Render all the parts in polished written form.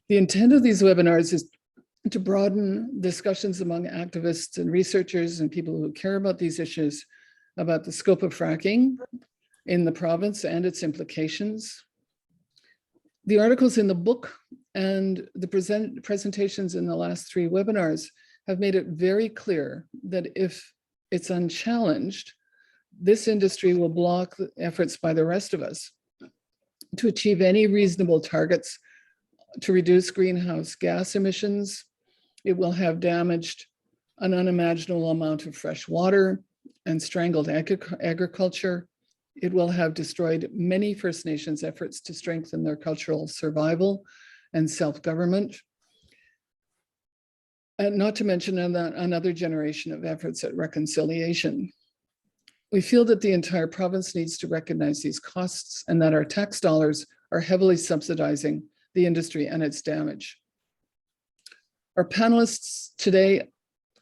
The intent of these webinars is to broaden discussions among activists and researchers and people who care about these issues about the scope of fracking in the province and its implications. The articles in the book and the presentations in the last 3 webinars have made it very clear that if it's unchallenged, this industry will block the efforts by the rest of us to achieve any reasonable targets to reduce greenhouse gas emissions. It will have damaged an unimaginable amount of fresh water and strangled agriculture. It will have destroyed many First Nations efforts to strengthen their cultural survival and self-government. And not to mention another generation of efforts at reconciliation. We feel that the entire province needs to recognize these costs and that our tax dollars are heavily subsidizing the industry and its damage. Our panelists today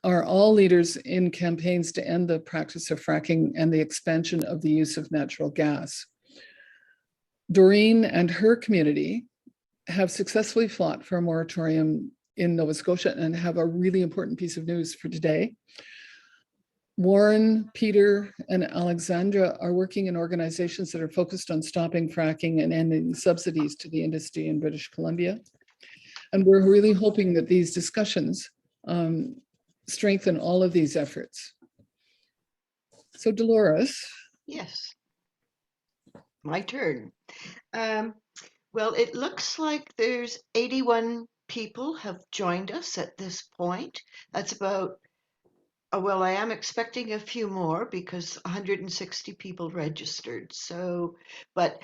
are all leaders in campaigns to end the practice of fracking and the expansion of the use of natural gas. Dorene and her community have successfully fought for a moratorium in Nova Scotia and have a really important piece of news for today. Warren, Peter, and Alexandra are working in organizations that are focused on stopping fracking and ending subsidies to the industry in British Columbia. And we're really hoping that these discussions strengthen all of these efforts. So Dolores. Yes, my turn. Well, it looks like there's 81 people have joined us at this point. That's about, well, I am expecting a few more because 160 people registered. So, but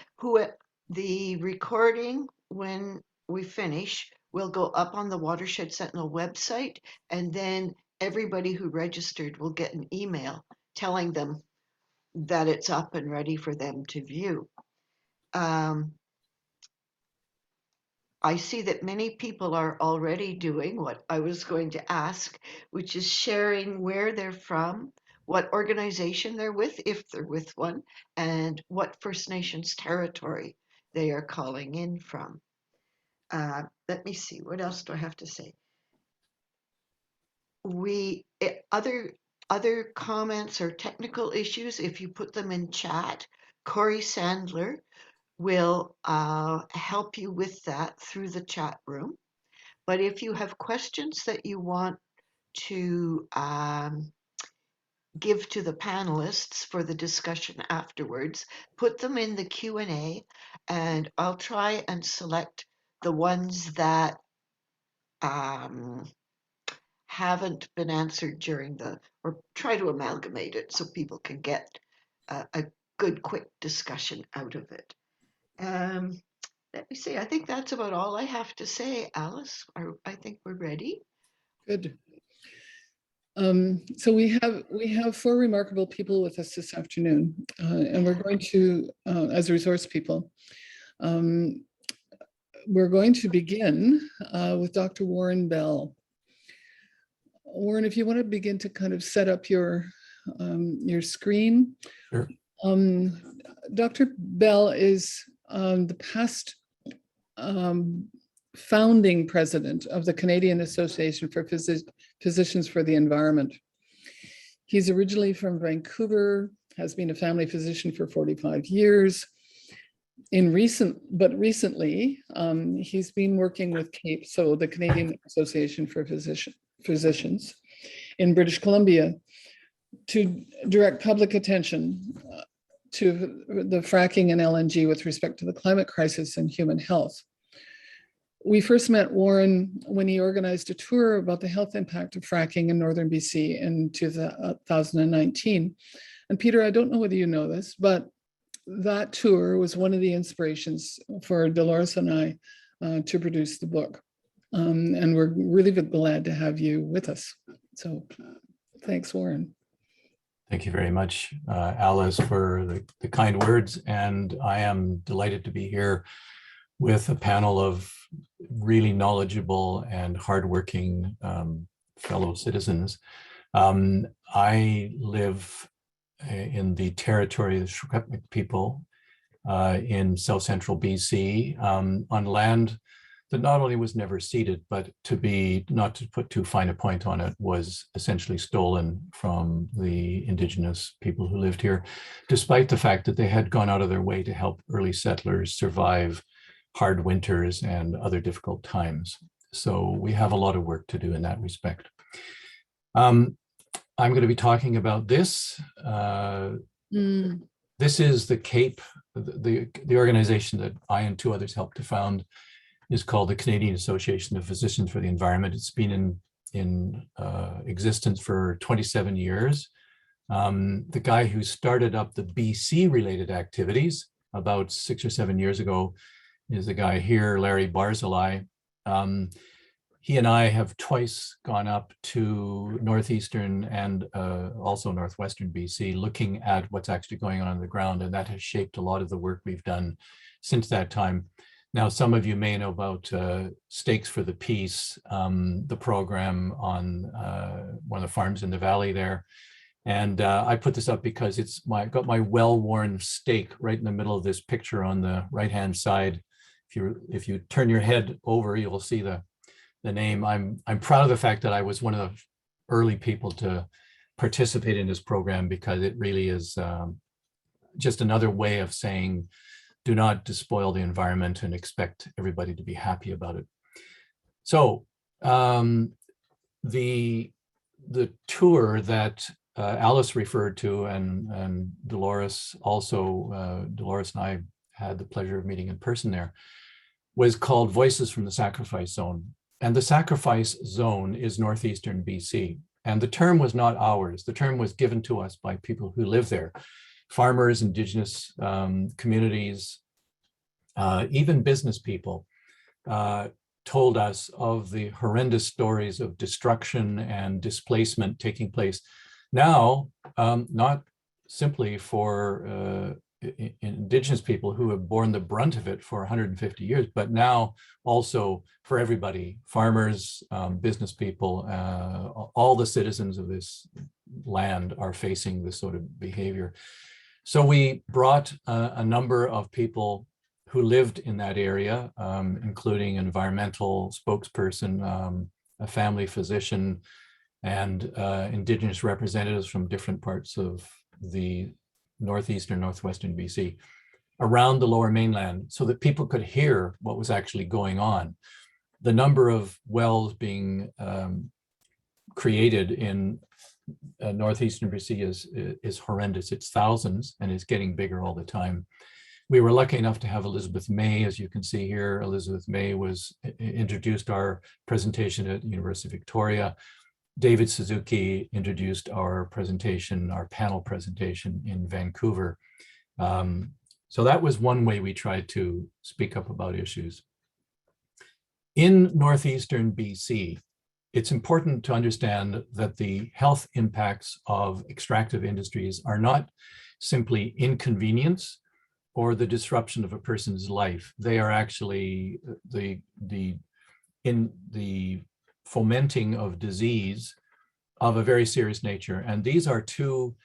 the recording, when we finish, will go up on the Watershed Sentinel website, and then everybody who registered will get an email telling them that it's up and ready for them to view. I see that many people are already doing what I was going to ask, which is sharing where they're from, what organization they're with, if they're with one, and what First Nations territory they are calling in from. Let me see, what else do I have to say? Other comments or technical issues, if you put them in chat, Corey Sandler will help you with that through the chat room. But if you have questions that you want to give to the panelists for the discussion afterwards, put them in the Q&A, and I'll try and select the ones that haven't been answered during or try to amalgamate it so people can get a good quick discussion out of it. Let me see, I think that's about all I have to say, Alice. I think we're ready. Good. So we have 4 remarkable people with us this afternoon, and we're going to, as resource people, we're going to begin with Dr. Warren Bell. Warren, if you want to begin to kind of set up your screen. Sure. Dr. Bell is the past founding president of the Canadian Association for Physicians for the Environment. He's originally from Vancouver, has been a family physician for 45 years. Recently, he's been working with CAPE, so the Canadian Association for Physicians in British Columbia, to direct public attention to the fracking and LNG with respect to the climate crisis and human health. We first met Warren when he organized a tour about the health impact of fracking in northern BC in 2019. And Peter, I don't know whether you know this, but that tour was one of the inspirations for Dolores and I to produce the book. And we're really glad to have you with us. So thanks, Warren. Thank you very much, Alice, for the kind words. And I am delighted to be here with a panel of really knowledgeable and hardworking fellow citizens. I live in the territory of the Secwepemc people in south central BC on land that not only was never ceded, but not to put too fine a point on it, was essentially stolen from the Indigenous people who lived here, despite the fact that they had gone out of their way to help early settlers survive hard winters and other difficult times. So we have a lot of work to do in that respect. I'm going to be talking about this. This is the CAPE, the organization that I and two others helped to found, is called the Canadian Association of Physicians for the Environment. It's been in existence for 27 years. The guy who started up the BC related activities about 6 or 7 years ago is the guy here, Larry Barzilai. He and I have twice gone up to northeastern and also northwestern BC, looking at what's actually going on the ground, and that has shaped a lot of the work we've done since that time. Now, some of you may know about Stakes for the Peace, the program on one of the farms in the valley there. And I put this up because it's got my well-worn stake right in the middle of this picture on the right-hand side. If you turn your head over, you'll see the name. I'm proud of the fact that I was one of the early people to participate in this program, because it really is just another way of saying, do not despoil the environment and expect everybody to be happy about it. So the tour that Alice referred to, and Dolores also, Dolores and I had the pleasure of meeting in person there, was called Voices from the Sacrifice Zone. And the Sacrifice Zone is northeastern BC. And the term was not ours. The term was given to us by people who live there. Farmers, Indigenous communities, even business people told us of the horrendous stories of destruction and displacement taking place now, not simply for Indigenous people who have borne the brunt of it for 150 years, but now also for everybody, farmers, business people, all the citizens of this land are facing this sort of behavior. So we brought a number of people who lived in that area, including an environmental spokesperson, a family physician, and Indigenous representatives from different parts of the northeastern, northwestern BC around the Lower Mainland, so that people could hear what was actually going on. The number of wells being created in northeastern BC is horrendous. It's thousands, and it's getting bigger all the time. We were lucky enough to have Elizabeth May, as you can see here. Elizabeth May introduced our presentation at the University of Victoria. David Suzuki introduced our presentation, our panel presentation in Vancouver. So that was one way we tried to speak up about issues. In northeastern BC, it's important to understand that the health impacts of extractive industries are not simply inconvenience or the disruption of a person's life. They are actually in the fomenting of disease of a very serious nature. And these are two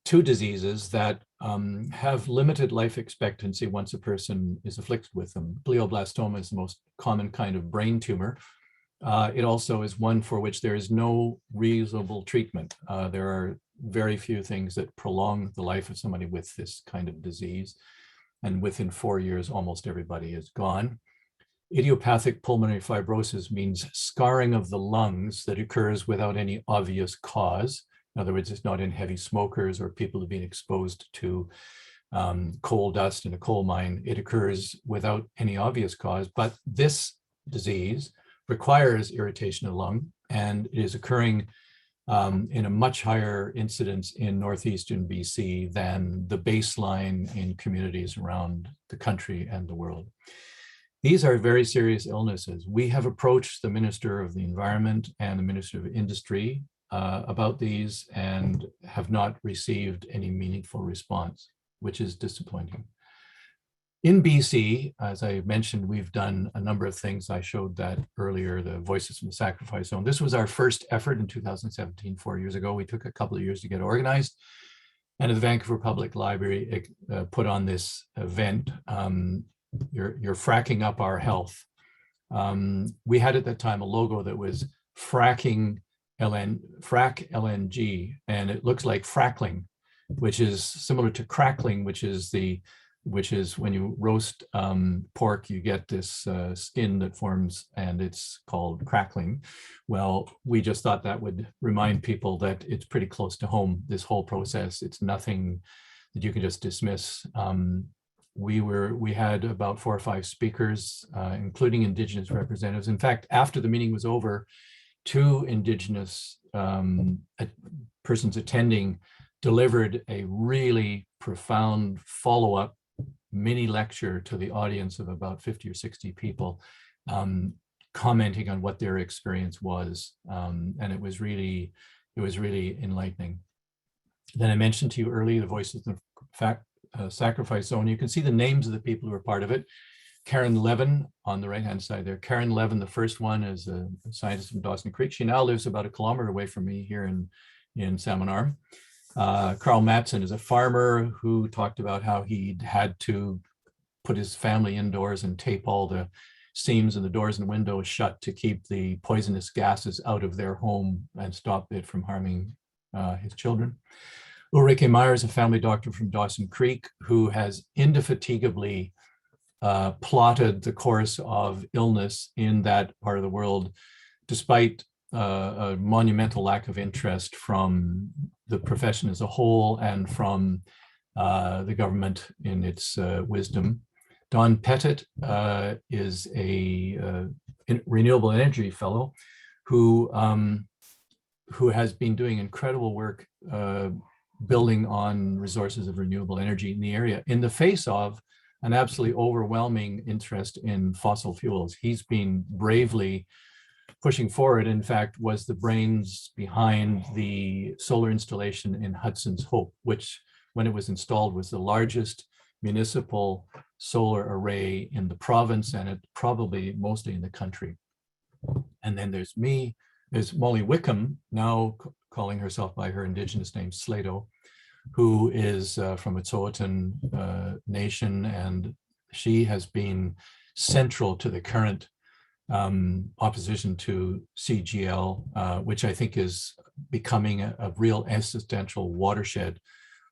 diseases that have limited life expectancy once a person is afflicted with them. Glioblastoma is the most common kind of brain tumor. It also is one for which there is no reasonable treatment. There are very few things that prolong the life of somebody with this kind of disease. And within 4 years, almost everybody is gone. Idiopathic pulmonary fibrosis means scarring of the lungs that occurs without any obvious cause. In other words, it's not in heavy smokers or people who've been exposed to coal dust in a coal mine. It occurs without any obvious cause, but this disease requires irritation of the lung, and it is occurring in a much higher incidence in northeastern BC than the baseline in communities around the country and the world. These are very serious illnesses. We have approached the Minister of the Environment and the Minister of Industry about these and have not received any meaningful response, which is disappointing. In BC, as I mentioned, we've done a number of things. I showed that earlier, the Voices from the Sacrifice Zone. This was our first effort in 2017, 4 years ago. We took a couple of years to get organized. And the Vancouver Public Library put on this event you're fracking up our health. We had at that time a logo that was Frack LNG, and it looks like frackling, which is similar to crackling, which is when you roast pork, you get this skin that forms, and it's called crackling. Well, we just thought that would remind people that it's pretty close to home, this whole process. It's nothing that you can just dismiss. We had about 4 or 5 speakers, including Indigenous representatives. In fact, after the meeting was over, 2 Indigenous persons attending delivered a really profound follow-up mini lecture to the audience of about 50 or 60 people, commenting on what their experience was. And it was really enlightening. Then I mentioned to you earlier the Voices of the Sacrifice Zone. You can see the names of the people who are part of it. Karen Levin on the right-hand side there. Karen Levin, the first one, is a scientist from Dawson Creek. She now lives about 1 kilometer away from me here in Salmon Arm. Carl Matson is a farmer who talked about how he'd had to put his family indoors and tape all the seams and the doors and windows shut to keep the poisonous gases out of their home and stop it from harming his children. Ulrike Meyer is a family doctor from Dawson Creek who has indefatigably plotted the course of illness in that part of the world, despite a monumental lack of interest from the profession as a whole and from the government in its wisdom. Don Pettit is a renewable energy fellow who has been doing incredible work building on resources of renewable energy in the area in the face of an absolutely overwhelming interest in fossil fuels. He's been bravely pushing forward, in fact, was the brains behind the solar installation in Hudson's Hope, which, when it was installed, was the largest municipal solar array in the province, and it probably mostly in the country. And then there's me, there's Molly Wickham, now calling herself by her Indigenous name, Slato, who is from Wet'suwet'en Nation, and she has been central to the current opposition to CGL, which I think is becoming a real existential watershed,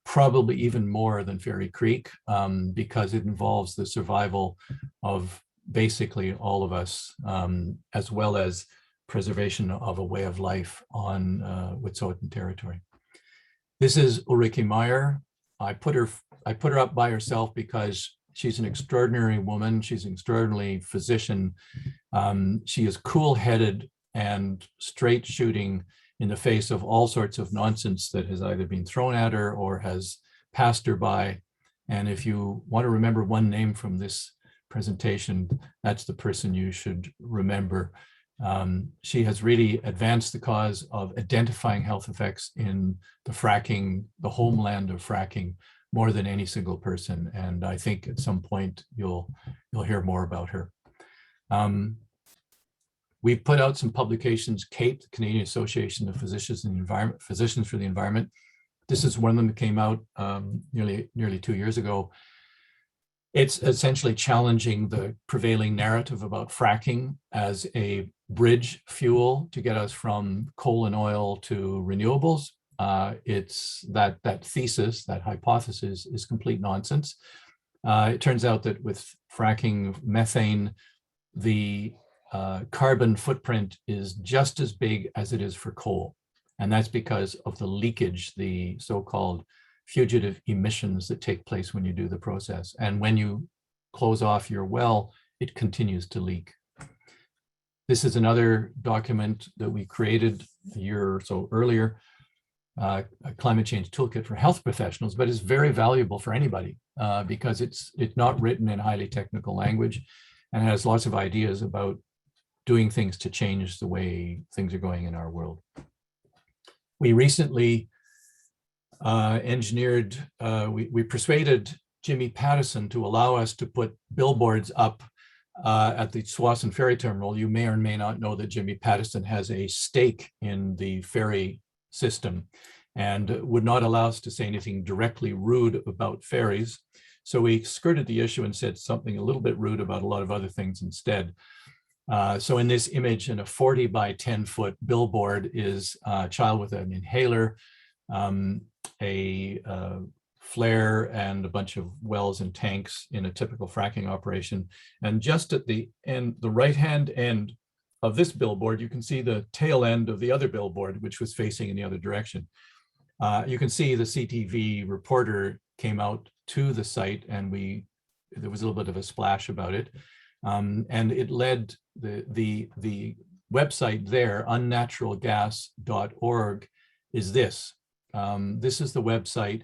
probably even more than Fairy Creek, because it involves the survival of basically all of us, as well as preservation of a way of life on Wet'suwet'en territory. This is Ulrike Meyer. I put her up by herself because she's an extraordinary woman. She's an extraordinary physician. She is cool-headed and straight shooting in the face of all sorts of nonsense that has either been thrown at her or has passed her by. And if you want to remember one name from this presentation, that's the person you should remember. She has really advanced the cause of identifying health effects in the fracking, the homeland of fracking, more than any single person. And I think at some point you'll hear more about her. We've put out some publications, CAPE, the Canadian Association of Physicians and Environment, Physicians for the Environment. This is one of them that came out nearly 2 years ago. It's essentially challenging the prevailing narrative about fracking as a bridge fuel to get us from coal and oil to renewables. It's that thesis, that hypothesis is complete nonsense. It turns out that with fracking methane, the carbon footprint is just as big as it is for coal. And that's because of the leakage, the so-called fugitive emissions that take place when you do the process. And when you close off your well, it continues to leak. This is another document that we created a year or so earlier, a climate change toolkit for health professionals, but it's very valuable for anybody because it's not written in highly technical language and has lots of ideas about doing things to change the way things are going in our world. We recently we persuaded Jimmy Pattison to allow us to put billboards up at the Tsawwassen Ferry Terminal. You may or may not know that Jimmy Pattison has a stake in the ferry system and would not allow us to say anything directly rude about ferries. So we skirted the issue and said something a little bit rude about a lot of other things instead. So in this image, in a 40 by 10 foot billboard is a child with an inhaler, a flare, and a bunch of wells and tanks in a typical fracking operation. And just at the end, the right-hand end of this billboard, you can see the tail end of the other billboard, which was facing in the other direction. You can see the CTV reporter came out to the site, and there was a little bit of a splash about it. And it led the website there, unnaturalgas.org, is this. This is the website.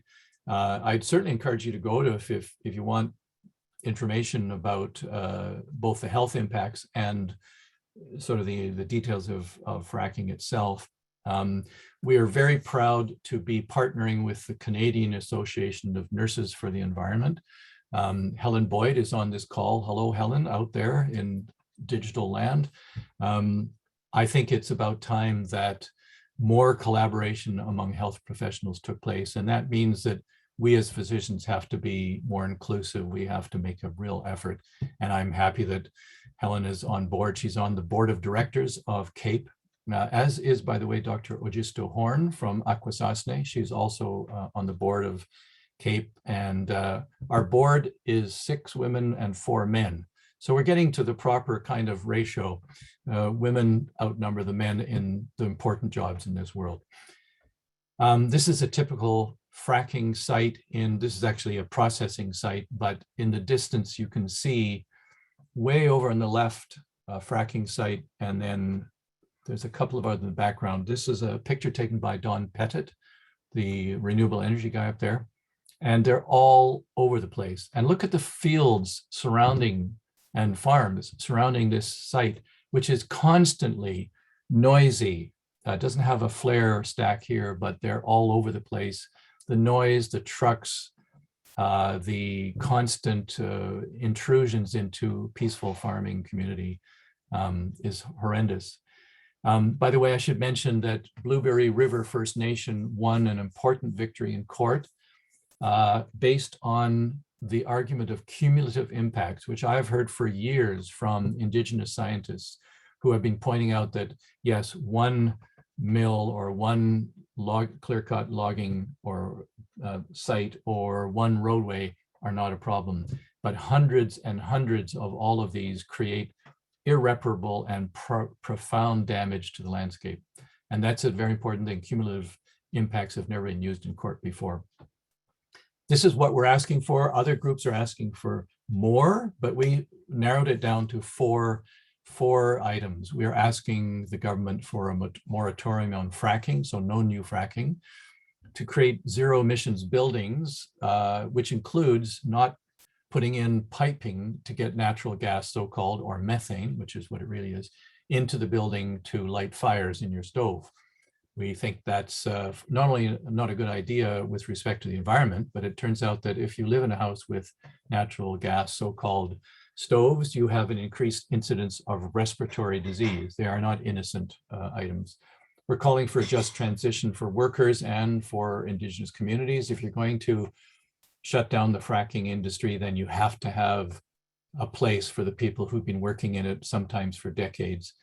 I'd certainly encourage you to go to if you want information about both the health impacts and sort of the details of fracking itself. We are very proud to be partnering with the Canadian Association of Nurses for the Environment. Helen Boyd is on this call. Hello, Helen, out there in digital land. I think it's about time that more collaboration among health professionals took place. And that means that we as physicians have to be more inclusive. We have to make a real effort. And I'm happy that Helen is on board. She's on the board of directors of CAPE, as is, by the way, Dr. Ogisto Horn from Akwesasne. She's also on the board of CAPE. And our board is 6 women and 4 men. So we're getting to the proper kind of ratio. Women outnumber the men in the important jobs in this world. This is a typical fracking site this is actually a processing site, but in the distance you can see way over on the left, fracking site, and then there's a couple of others in the background. This is a picture taken by Don Pettit, the renewable energy guy up there, and they're all over the place. And look at the fields surrounding and farms surrounding this site, which is constantly noisy. It doesn't have a flare stack here, but they're all over the place. The noise, the trucks, the constant intrusions into peaceful farming community is horrendous. By the way, I should mention that Blueberry River First Nation won an important victory in court based on the argument of cumulative impacts, which I've heard for years from Indigenous scientists who have been pointing out that, yes, one mill or one clear-cut logging or site or one roadway are not a problem, but hundreds and hundreds of all of these create irreparable and profound damage to the landscape. And that's a very important thing. Cumulative impacts have never been used in court before. This is what we're asking for. Other groups are asking for more, but we narrowed it down to four items. We are asking the government for a moratorium on fracking, so no new fracking, to create zero emissions buildings, which includes not putting in piping to get natural gas, so-called, or methane, which is what it really is, into the building to light fires in your stove. We think that's not only not a good idea with respect to the environment, but it turns out that if you live in a house with natural gas, so-called stoves, you have an increased incidence of respiratory disease. They are not innocent items. We're calling for a just transition for workers and for Indigenous communities. If you're going to shut down the fracking industry, then you have to have a place for the people who've been working in it, sometimes for decades.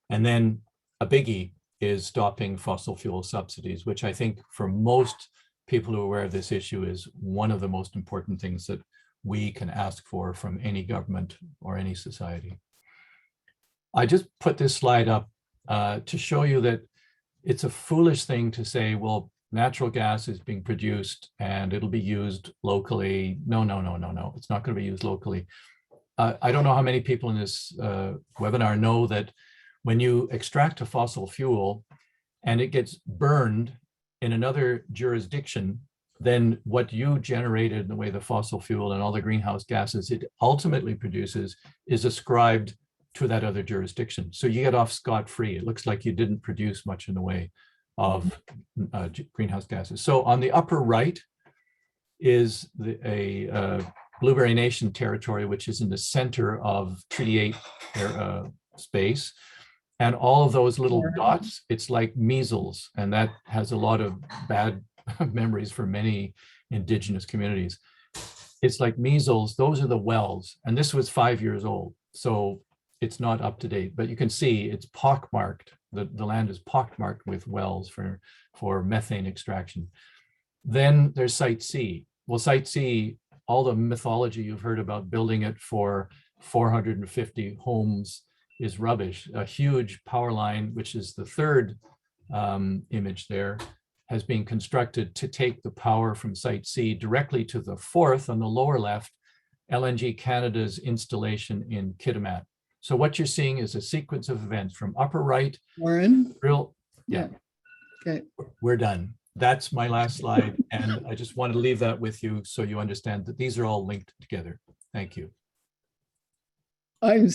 And then a biggie is stopping fossil fuel subsidies, which I think for most people who are aware of this issue is one of the most important things that we can ask for from any government or any society. I just put this slide up to show you that it's a foolish thing to say, well, natural gas is being produced and it'll be used locally. No, it's not going to be used locally. I don't know how many people in this webinar know that when you extract a fossil fuel and it gets burned in another jurisdiction, then what you generated in the way the fossil fuel and all the greenhouse gases it ultimately produces is ascribed to that other jurisdiction. So you get off scot-free. It looks like you didn't produce much in the way of greenhouse gases. So on the upper right is a Blueberry Nation territory, which is in the center of Treaty 8 space. And all of those little dots, it's like measles, and that has a lot of bad memories for many Indigenous communities. it's like measles. Those are the wells. And this was 5 years old. So it's not up to date, but you can see it's pockmarked. The land is pockmarked with wells for methane extraction. Then there's Site C. Well, Site C, all the mythology you've heard about building it for 450 homes is rubbish. A huge power line, which is the third image there, has been constructed to take the power from Site C directly to the fourth on the lower left, LNG Canada's installation in Kitimat. So what you're seeing is a sequence of events from upper right. Warren? Yeah. Okay. We're done. That's my last slide. And I just want to leave that with you so you understand that these are all linked together. Thank you. I'm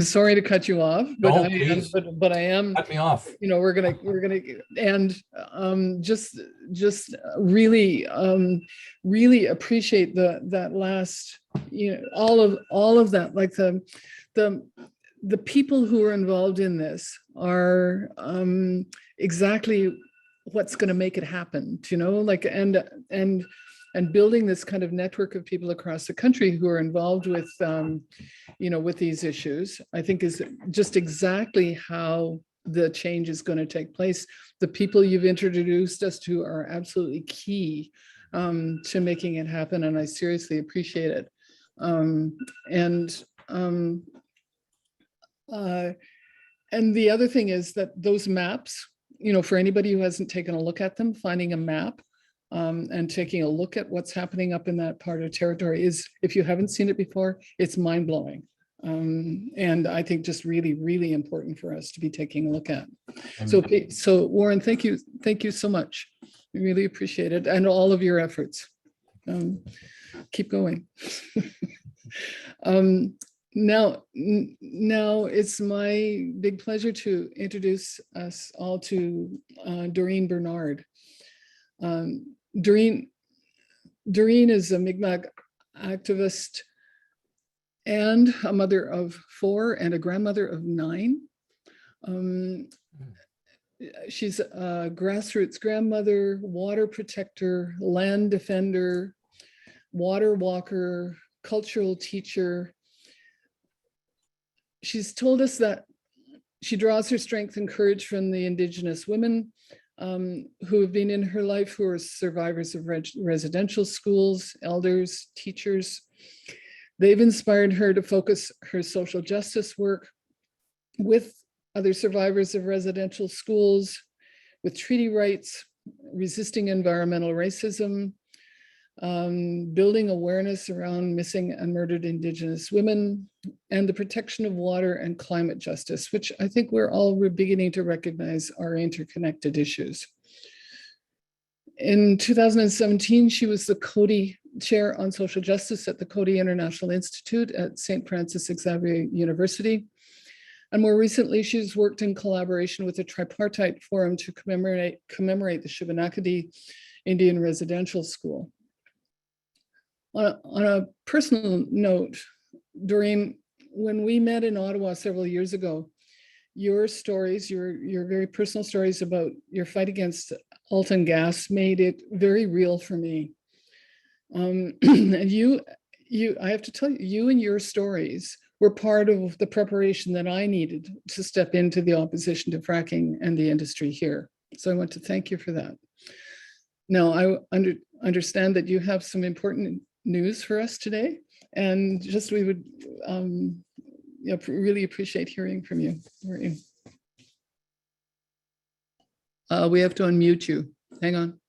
sorry to cut you off, but No, I am, please. but I am, Cut me off. you know, we're gonna and just really really appreciate that last, you know, all of that, like the people who are involved in this are exactly what's going to make it happen, you know, like and building this kind of network of people across the country who are involved with you know, with these issues, I think is just exactly how the change is going to take place. The people you've introduced us to are absolutely key to making it happen, and I seriously appreciate it. And the other thing is that those maps, you know, for anybody who hasn't taken a look at them, finding a map and taking a look at what's happening up in that part of territory is, if you haven't seen it before, it's mind-blowing. And I think just really, really important for us to be taking a look at. So Warren, thank you so much. We really appreciate it, and all of your efforts. Keep going. Now it's my big pleasure to introduce us all to Dorene Bernard. Dorene is a Mi'kmaq activist and a mother of 4 and a grandmother of 9. She's a grassroots grandmother, water protector, land defender, water walker, cultural teacher. She's told us that she draws her strength and courage from the Indigenous women who have been in her life, who are survivors of residential schools, elders, teachers. They've inspired her to focus her social justice work with other survivors of residential schools, with treaty rights, resisting environmental racism, building awareness around missing and murdered Indigenous women, and the protection of water and climate justice, which I think we're beginning to recognize are interconnected issues. In 2017, she was the Coady Chair on Social Justice at the Coady International Institute at St. Francis Xavier University. And more recently, she's worked in collaboration with the Tripartite Forum to commemorate the Shubenacadie Indian Residential School. On a personal note, Dorene, when we met in Ottawa several years ago, your stories, your very personal stories about your fight against Alton gas made it very real for me. And I have to tell you, you and your stories were part of the preparation that I needed to step into the opposition to fracking and the industry here. So I want to thank you for that. Now, I understand that you have some important news for us today, and just we would really appreciate hearing from you. We have to unmute you. Hang on.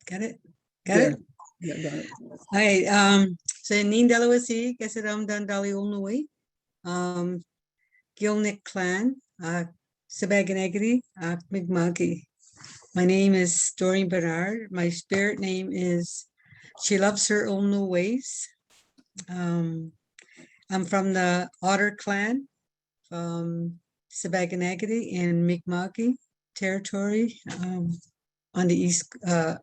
Got it? Got it? Yeah, got it. All right. So Nin Delawasi, Kesadam Dan Dali Ulnui, Gilnick Clan, Sabaganagri, Mi'kmaqi. My name is Dorene Bernard. My spirit name is She Loves Her Ulnu Ways. I'm from the Otter Clan, Sabaganagri in Mi'kmaqi territory. On the east,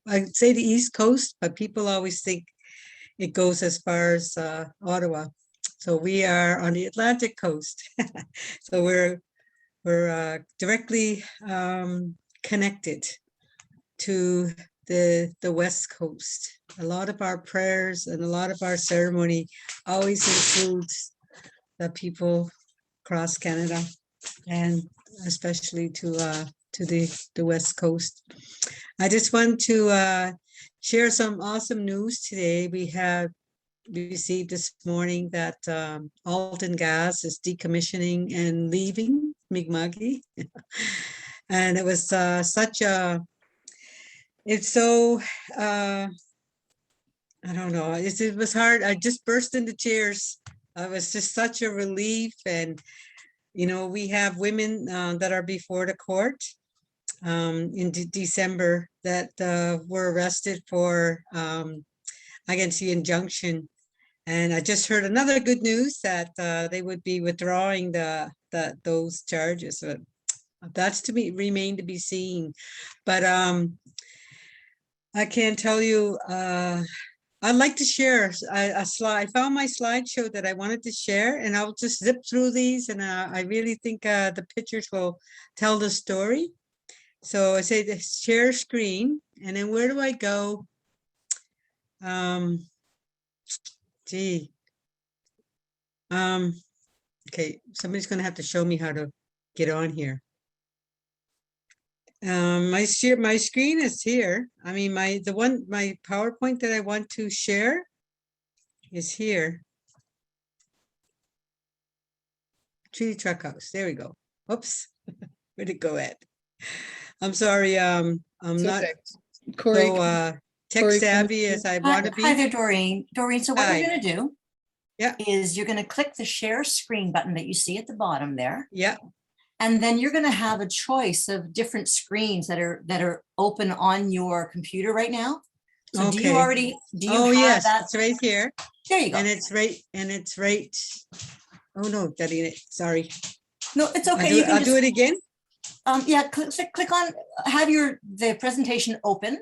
I'd say the East Coast, but people always think it goes as far as Ottawa. So we are on the Atlantic coast. So we're directly connected to the West Coast. A lot of our prayers and a lot of our ceremony always includes the people across Canada, and especially to the West Coast. I just want to share some awesome news today. We have received this morning that Alton Gas is decommissioning and leaving Mi'kma'ki. And it was such a, it's so, I don't know, it was hard. I just burst into tears. It was just such a relief. And, you know, we have women that are before the court in December that were arrested for against the injunction. And I just heard another good news that they would be withdrawing those charges. So that's to be remain to be seen. But I can tell you, I'd like to share a slide. I found my slideshow that I wanted to share, and I'll just zip through these. And I really think the pictures will tell the story. So I say the share screen, and then where do I go? Gee. Okay, somebody's gonna have to show me how to get on here. My screen is here. I mean, my PowerPoint that I want to share is here. Tree truck house. There we go. Oops. Where'd it go at? I'm sorry. I'm It's not okay. Corey, so tech Corey, savvy as I want to be. Hi there, Doreen. Doreen, so what Hi. you're going to do Yeah. is you're going to click the share screen button that you see at the bottom there. Yeah. And then you're going to have a choice of different screens that are open on your computer right now. So do you Okay. already, do you Oh, have yes, that? it's right here. There you go. And it's right. Oh, no, that ain't it. Sorry. No, it's okay. I'll do it again. Yeah, click on, have the presentation open,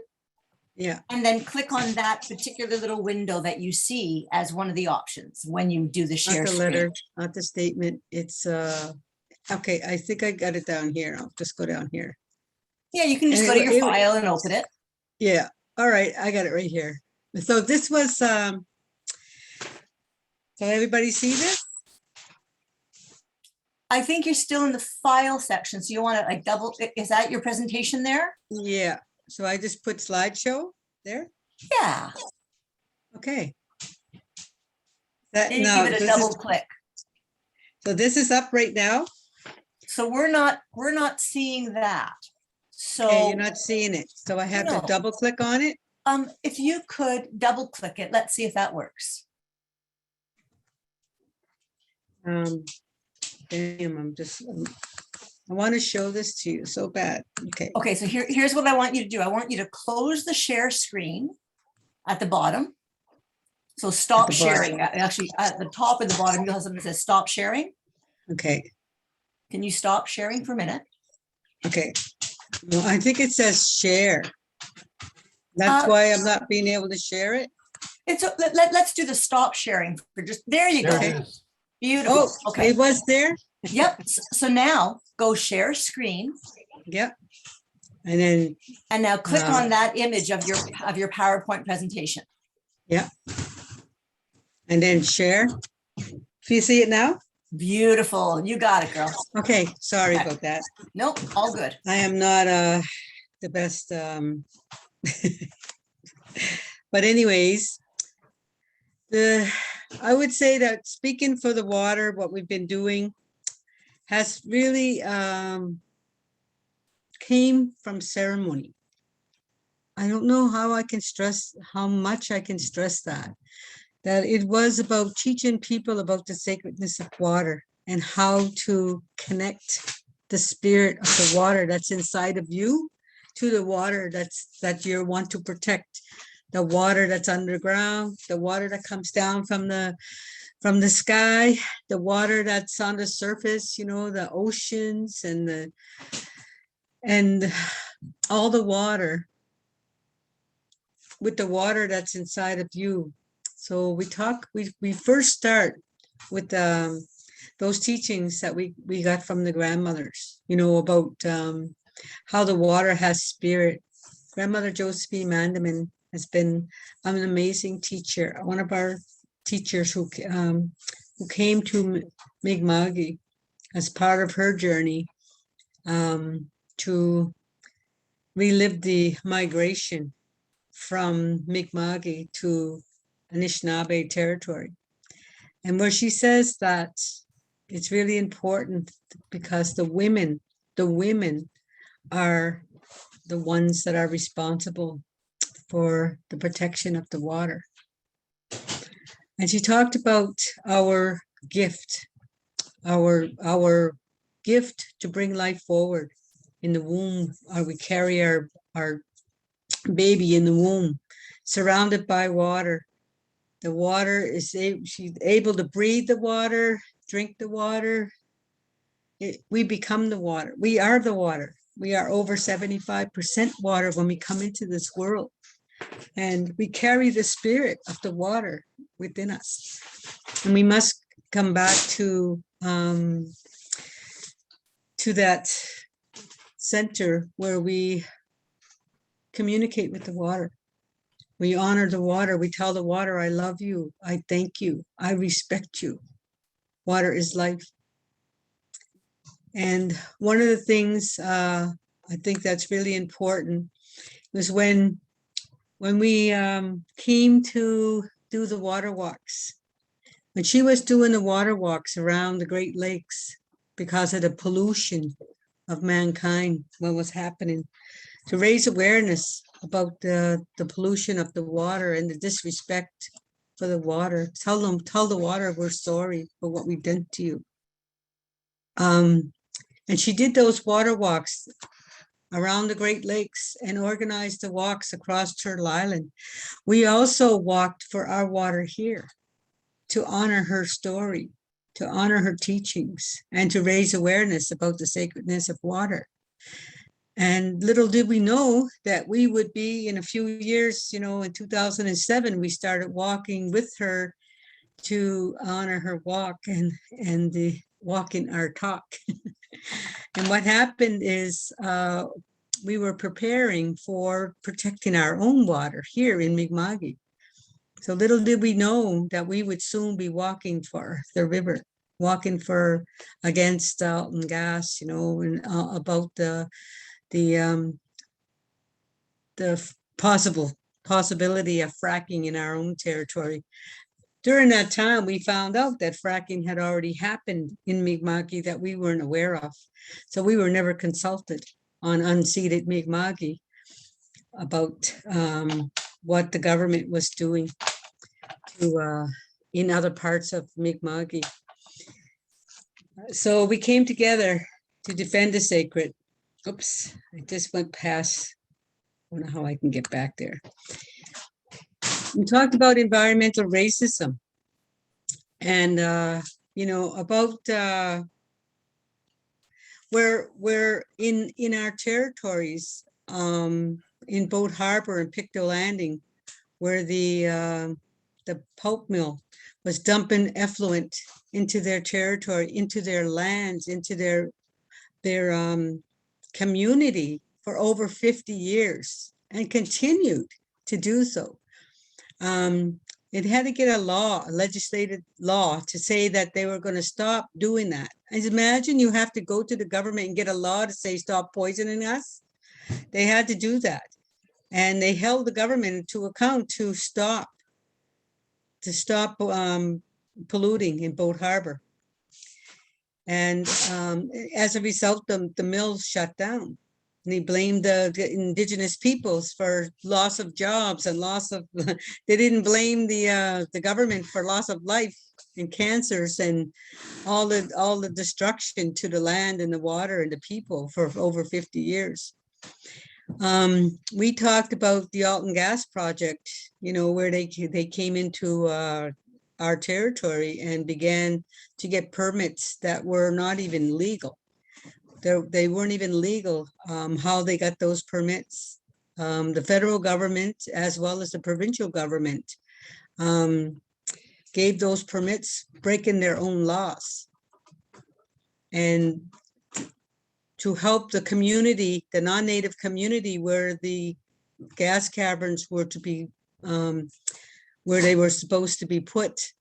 Yeah. and then click on that particular little window that you see as one of the options when you do the share Not the screen. letter, not the statement. It's okay. I think I got it down here. I'll just go down here. Yeah, you can just And go to it- your file and open it. Yeah. All right. I got it right here. So this was so everybody see this? I think you're still in the file section, so you want to like double, is that your presentation there? Yeah. So I just put slideshow there. Yeah, Okay. That then you now give it a this double is, click. so this is up right now. So we're not seeing that. Okay, So you're not seeing it. So I have No. to double click on it. if you could double click it, let's see if that works. Damn, I want to show this to you so bad. Okay. Okay, so here's what I want you to do. I want you to close the share screen at the bottom. So stop the bottom. sharing. Actually, at the top and the bottom, you'll have something that says stop sharing. Okay. Can you stop sharing for a minute? Okay. Well, I think it says share. That's why I'm not being able to share it. Let's do the stop sharing for just, there you There go. it is. Beautiful. Oh, Okay. it was there. Yep. So now go share screen, Yep. And then, and now click on that image of your PowerPoint presentation. yeah. And then share. Do you see it now? Beautiful. You got it, girl. Okay. Sorry about that. Nope, all good. I am not the best. But anyways, I would say that speaking for the water, what we've been doing has really came from ceremony. I don't know how I can stress, how much I can stress that it was about teaching people about the sacredness of water and how to connect the spirit of the water that's inside of you to the water that you want to protect, the water that's underground, the water that comes down from the sky, the water that's on the surface, you know, the oceans and all the water, with the water that's inside of you. So we first start with those teachings that we got from the grandmothers, you know, about how the water has spirit Grandmother Josephine Mandeman has been an amazing teacher. One of our teachers who came to Mi'kma'ki as part of her journey to relive the migration from Mi'kma'ki to Anishinaabe territory. And where she says that it's really important because the women are the ones that are responsible for the protection of the water. And she talked about our gift, our gift to bring life forward in the womb. We carry our baby in the womb, surrounded by water. The water is she's able to breathe the water, drink the water. We become the water. We are the water. We are over 75% water when we come into this world. And we carry the spirit of the water within us. And we must come back to that center where we communicate with the water. We honor the water. We tell the water, I love you. I thank you. I respect you. Water is life. And one of the things I think that's really important was when we came to do the water walks. When she was doing the water walks around the Great Lakes because of the pollution of mankind, what was happening, to raise awareness about the pollution of the water and the disrespect for the water. Tell the water we're sorry for what we've done to you. And she did those water walks around the Great Lakes and organized the walks across Turtle Island. We also walked for our water here to honor her story, to honor her teachings, and to raise awareness about the sacredness of water. And little did we know that we would be in a few years, in 2007, we started walking with her to honor her walk and the walk in our talk. And what happened is we were preparing for protecting our own water here in Mi'kma'ki. So little did we know that we would soon be walking for the river, walking against Alton gas, and about the possibility of fracking in our own territory. During that time, we found out that fracking had already happened in Mi'kma'ki that we weren't aware of. So we were never consulted on unceded Mi'kma'ki about what the government was doing in other parts of Mi'kma'ki. So we came together to defend the sacred. Oops, I just went past. I don't know how I can get back there. We talked about environmental racism and, about where in our territories, in Boat Harbor and Pictou Landing, where the pulp mill was dumping effluent into their territory, into their lands, into their community for over 50 years and continued to do so. It had to get a legislative law to say that they were going to stop doing that. And imagine you have to go to the government and get a law to say stop poisoning us. They had to do that. And they held the government to account to stop polluting in Boat Harbor. And as a result, the mills shut down. And they blamed the indigenous peoples for loss of jobs and loss of, they didn't blame the government for loss of life and cancers and all the destruction to the land and the water and the people for over 50 years. We talked about the Alton Gas Project, where they came into our territory and began to get permits that were not even legal. They weren't even legal, how they got those permits. The federal government, as well as the provincial government, gave those permits, breaking their own laws. And to help the community, the non-native community where the gas caverns were to be, where they were supposed to be put.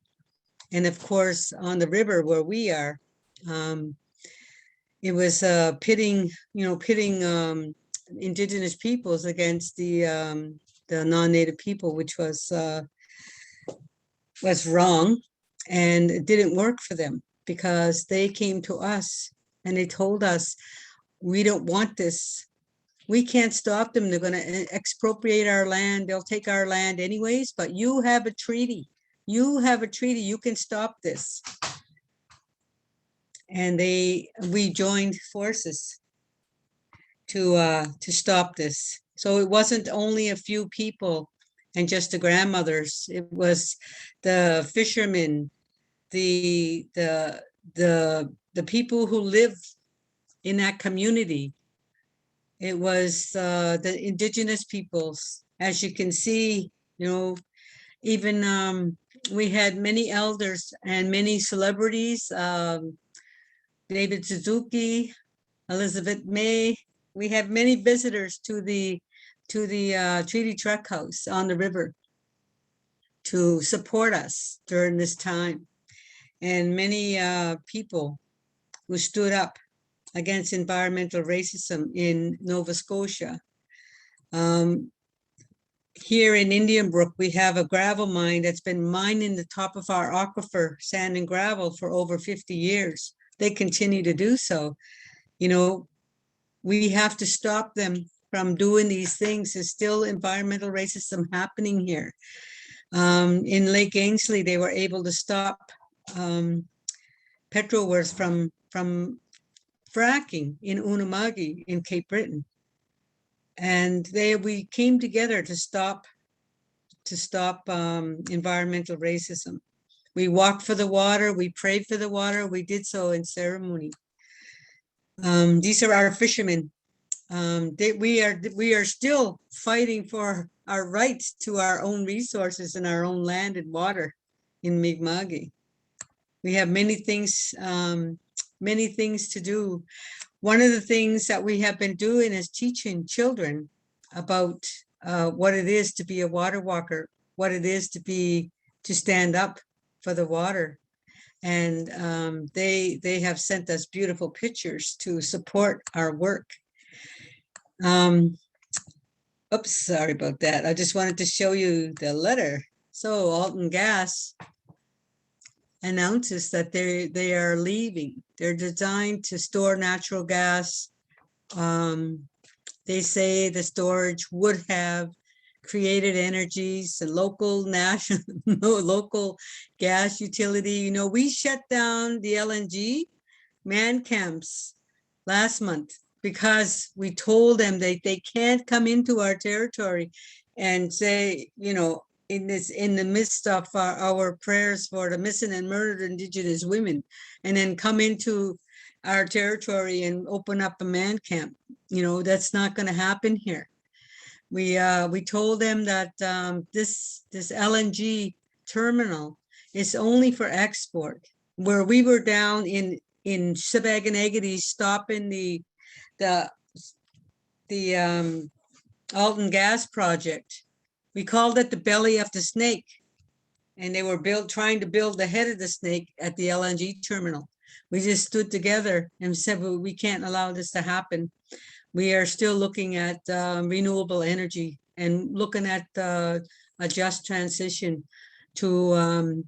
And of course, on the river where we are, it was pitting indigenous peoples against the non-native people, which was wrong, and it didn't work for them because they came to us and they told us, we don't want this. We can't stop them. They're going to expropriate our land. They'll take our land anyways, but you have a treaty. You have a treaty. You can stop this. And we joined forces to stop this. So it wasn't only a few people and just the grandmothers. It was the fishermen, the people who live in that community. It was the indigenous peoples. As you can see, even we had many elders and many celebrities, David Suzuki, Elizabeth May. We had many visitors to the Treaty Truck House on the river to support us during this time. And many people who stood up against environmental racism in Nova Scotia. Here in Indian Brook, we have a gravel mine that's been mining the top of our aquifer, sand and gravel, for over 50 years. They continue to do so. We have to stop them from doing these things. There's still environmental racism happening here. In Lake Ainsley, they were able to stop petrol from fracking in Unama'ki in Cape Breton. And we came together to stop environmental racism. We walked for the water, we prayed for the water, we did so in ceremony. These are our fishermen. We are still fighting for our rights to our own resources and our own land and water in Mi'kma'ki. We have many things to do. One of the things that we have been doing is teaching children about what it is to be a water walker, what it is to stand up for the water. And they have sent us beautiful pictures to support our work. Oops, sorry about that. I just wanted to show you the letter. So Alton Gas announces that they are leaving. They're designed to store natural gas. They say the storage would have created energies, a local, national, local gas utility. We shut down the LNG man camps last month because we told them they can't come into our territory and say, in the midst of our prayers for the missing and murdered Indigenous women, and then come into our territory and open up a man camp. That's not going to happen here. We told them that this LNG terminal is only for export. Where we were down in Sibaganagati stopping the Alton Gas project, we called it the belly of the snake, and they were trying to build the head of the snake at the LNG terminal. We just stood together and said, well, we can't allow this to happen. We are still looking at renewable energy and looking at a just transition to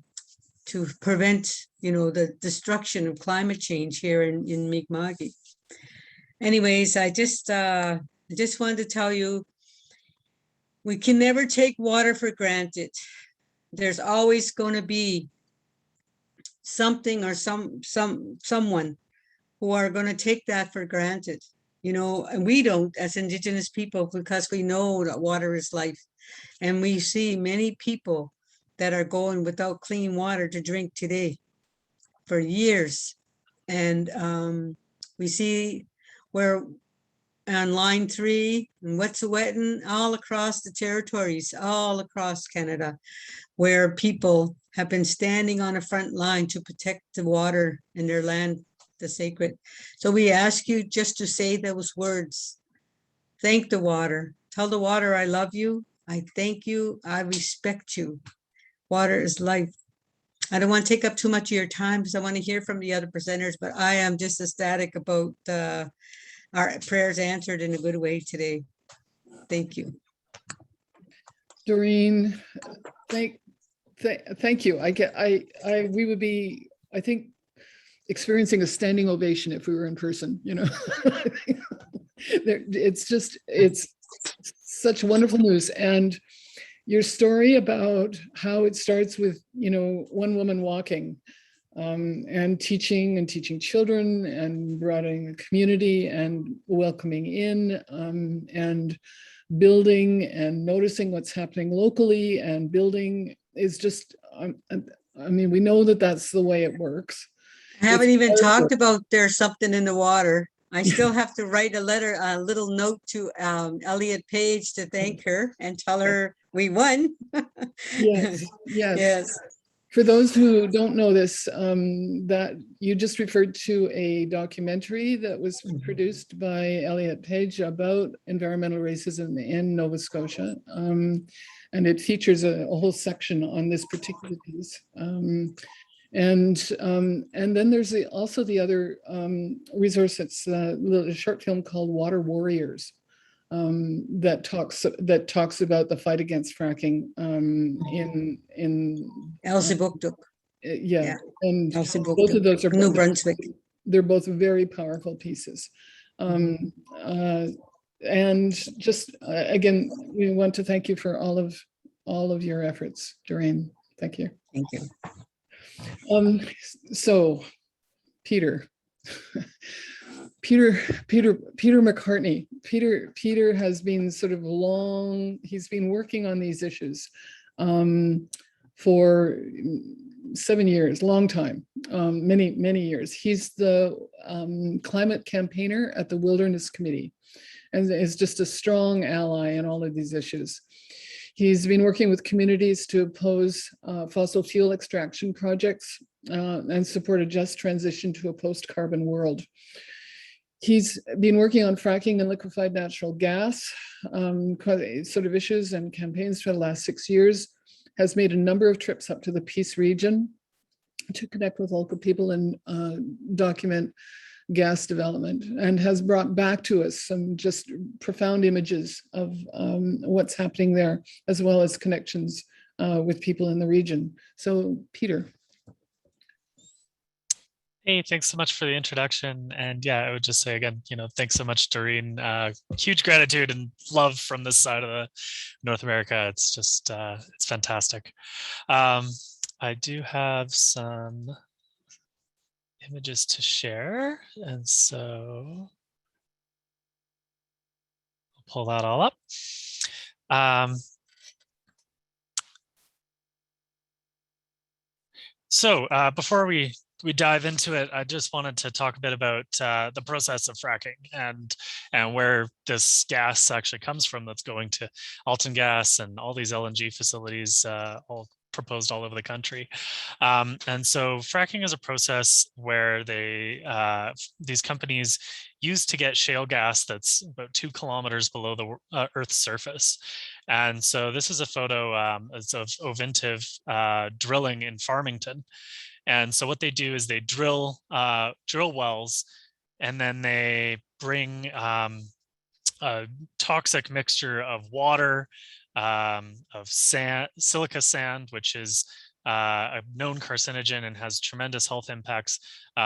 prevent, the destruction of climate change here in Mi'kma'ki. Anyways, I just wanted to tell you, we can never take water for granted. There's always going to be something or someone who are going to take that for granted. And we don't as Indigenous people, because we know that water is life. And we see many people that are going without clean water to drink today for years. And we see where on Line 3 and Wet'suwet'en, all across the territories, all across Canada, where people have been standing on a front line to protect the water in their land, the sacred. So we ask you just to say those words. Thank the water, Tell the water I love you. I thank you. I respect you. Water is life. I don't want to take up too much of your time because I want to hear from the other presenters, but I am just ecstatic about our prayers answered in a good way today. Thank you. Dorene, thank you. We would be, I think, experiencing a standing ovation if we were in person, you know. It's such wonderful news. And your story about how it starts with, you know, one woman walking and teaching children and broadening the community and welcoming in and building and noticing what's happening locally and building is just, I mean, we know that that's the way it works. I haven't It's even hard talked work. about there's something in the water. I still have to write a little note to Elliot Page to thank her and tell her we won. Yes, yes. Yes. For those who don't know this, that you just referred to a documentary that was produced by Elliot Page about environmental racism in Nova Scotia. And it features a whole section on this particular piece. And then there's also the other resource. It's a short film called Water Warriors that talks about the fight against fracking in Elsie Bookduk. yeah. And Elsie both of Bookduk, those are New Brunswick. they're both very powerful pieces. And just again, we want to thank you for all of your efforts, Dorene. Thank you. Thank you. So Peter McCartney. Peter has been sort of he's been working on these issues for 7 years, long time, many years. He's the climate campaigner at the Wilderness Committee and is just a strong ally in all of these issues. He's been working with communities to oppose fossil fuel extraction projects and support a just transition to a post-carbon world. He's been working on fracking and liquefied natural gas sort of issues and campaigns for the last 6 years, has made a number of trips up to the Peace region to connect with local people and document gas development, and has brought back to us some just profound images of what's happening there, as well as connections with people in the region. So Peter. Hey, thanks so much for the introduction. And yeah, I would just say again, thanks so much, Dorene. Huge gratitude and love from this side of the North America. It's just, it's fantastic. I do have some images to share. And so I'll pull that all up. So before we dive into it, I just wanted to talk a bit about the process of fracking and where this gas actually comes from that's going to Alton Gas and all these LNG facilities all proposed all over the country. And so fracking is a process where these companies use to get shale gas that's about 2 kilometers below the Earth's surface. And so this is a photo of Ovintiv drilling in Farmington. And so what they do is they drill wells, and then they bring a toxic mixture of water, of sand, silica sand, which is a known carcinogen and has tremendous health impacts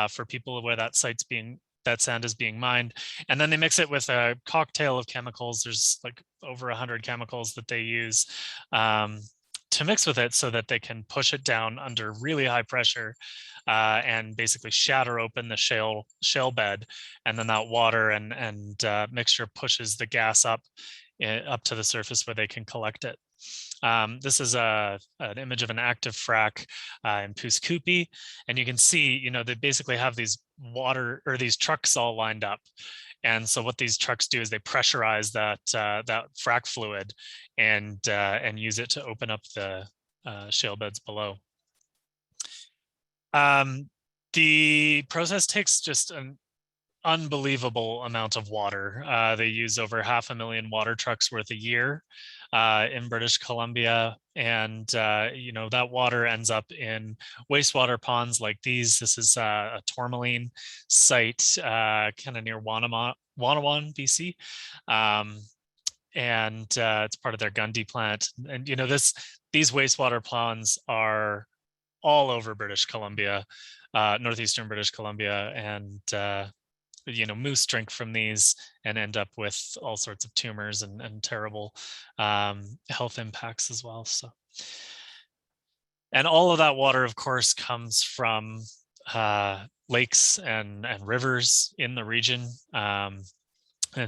for people where that sand is being mined. And then they mix it with a cocktail of chemicals. There's like over 100 chemicals that they use to mix with it so that they can push it down under really high pressure and basically shatter open the shale bed. And then that water and mixture pushes the gas up to the surface where they can collect it. This is an image of an active frac in Pouce-Coupe, and you can see, they basically have these trucks all lined up. And so what these trucks do is they pressurize that frac fluid and use it to open up the shale beds below. The process takes just unbelievable amount of water. They use over 500,000 water trucks worth a year in British Columbia. And, that water ends up in wastewater ponds like these. This is a tourmaline site kind of near Wanawan, BC. And it's part of their Gundy plant. And, these wastewater ponds are all over British Columbia, northeastern British Columbia. And, moose drink from these and end up with all sorts of tumors and terrible health impacts as well. So, and all of that water, of course, comes from lakes and rivers in the region. And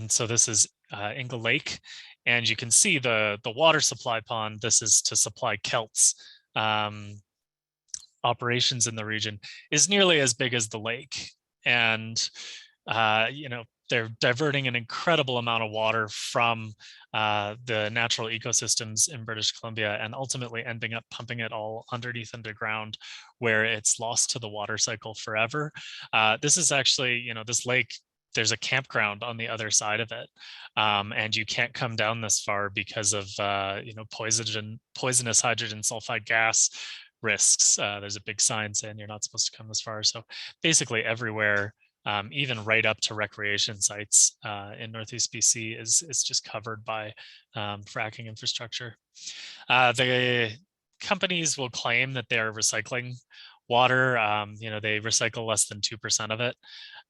so this is Ingle Lake, and you can see the water supply pond. This is to supply kelts. Operations in the region is nearly as big as the lake. And they're diverting an incredible amount of water from the natural ecosystems in British Columbia and ultimately ending up pumping it all underground where it's lost to the water cycle forever. This is actually, this lake, there's a campground on the other side of it. And you can't come down this far because of, poisonous hydrogen sulfide gas risks. There's a big sign saying you're not supposed to come this far. So basically everywhere, even right up to recreation sites in Northeast BC is just covered by fracking infrastructure. The companies will claim that they're recycling water. They recycle less than 2% of it.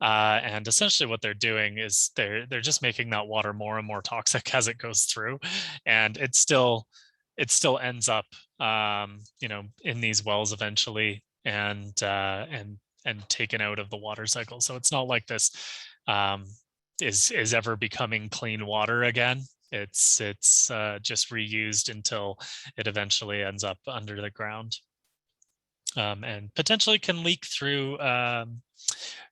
And essentially what they're doing is they're just making that water more and more toxic as it goes through. And it still ends up, in these wells eventually and taken out of the water cycle. So it's not like this is ever becoming clean water again. It's just reused until it eventually ends up under the ground, and potentially can leak through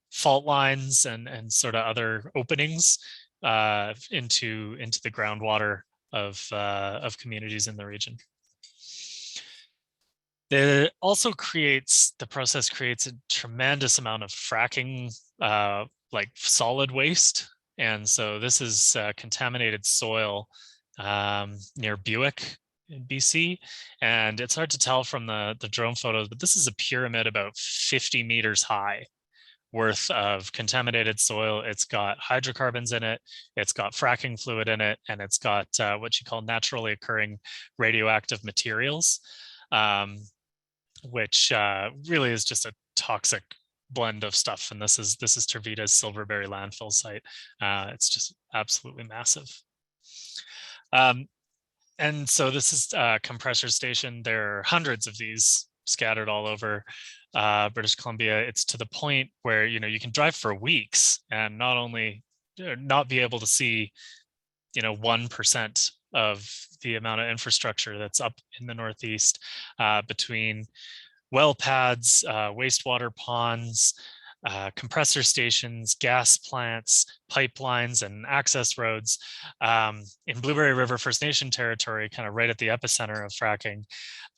fault lines and sort of other openings into the groundwater of communities in the region. The process creates a tremendous amount of fracking, like solid waste. And so this is contaminated soil near Buick in BC. And it's hard to tell from the drone photos, but this is a pyramid about 50 meters high worth of contaminated soil. It's got hydrocarbons in it, it's got fracking fluid in it, and it's got what you call naturally occurring radioactive materials. Which really is just a toxic blend of stuff. And this is Tervita's Silverberry landfill site. It's just absolutely massive. And so this is a compressor station. There are hundreds of these scattered all over British Columbia. It's to the point where, you can drive for weeks and not be able to see, 1% of the amount of infrastructure that's up in the Northeast between well pads, wastewater ponds, compressor stations, gas plants, pipelines, and access roads. In Blueberry River First Nation territory, kind of right at the epicenter of fracking,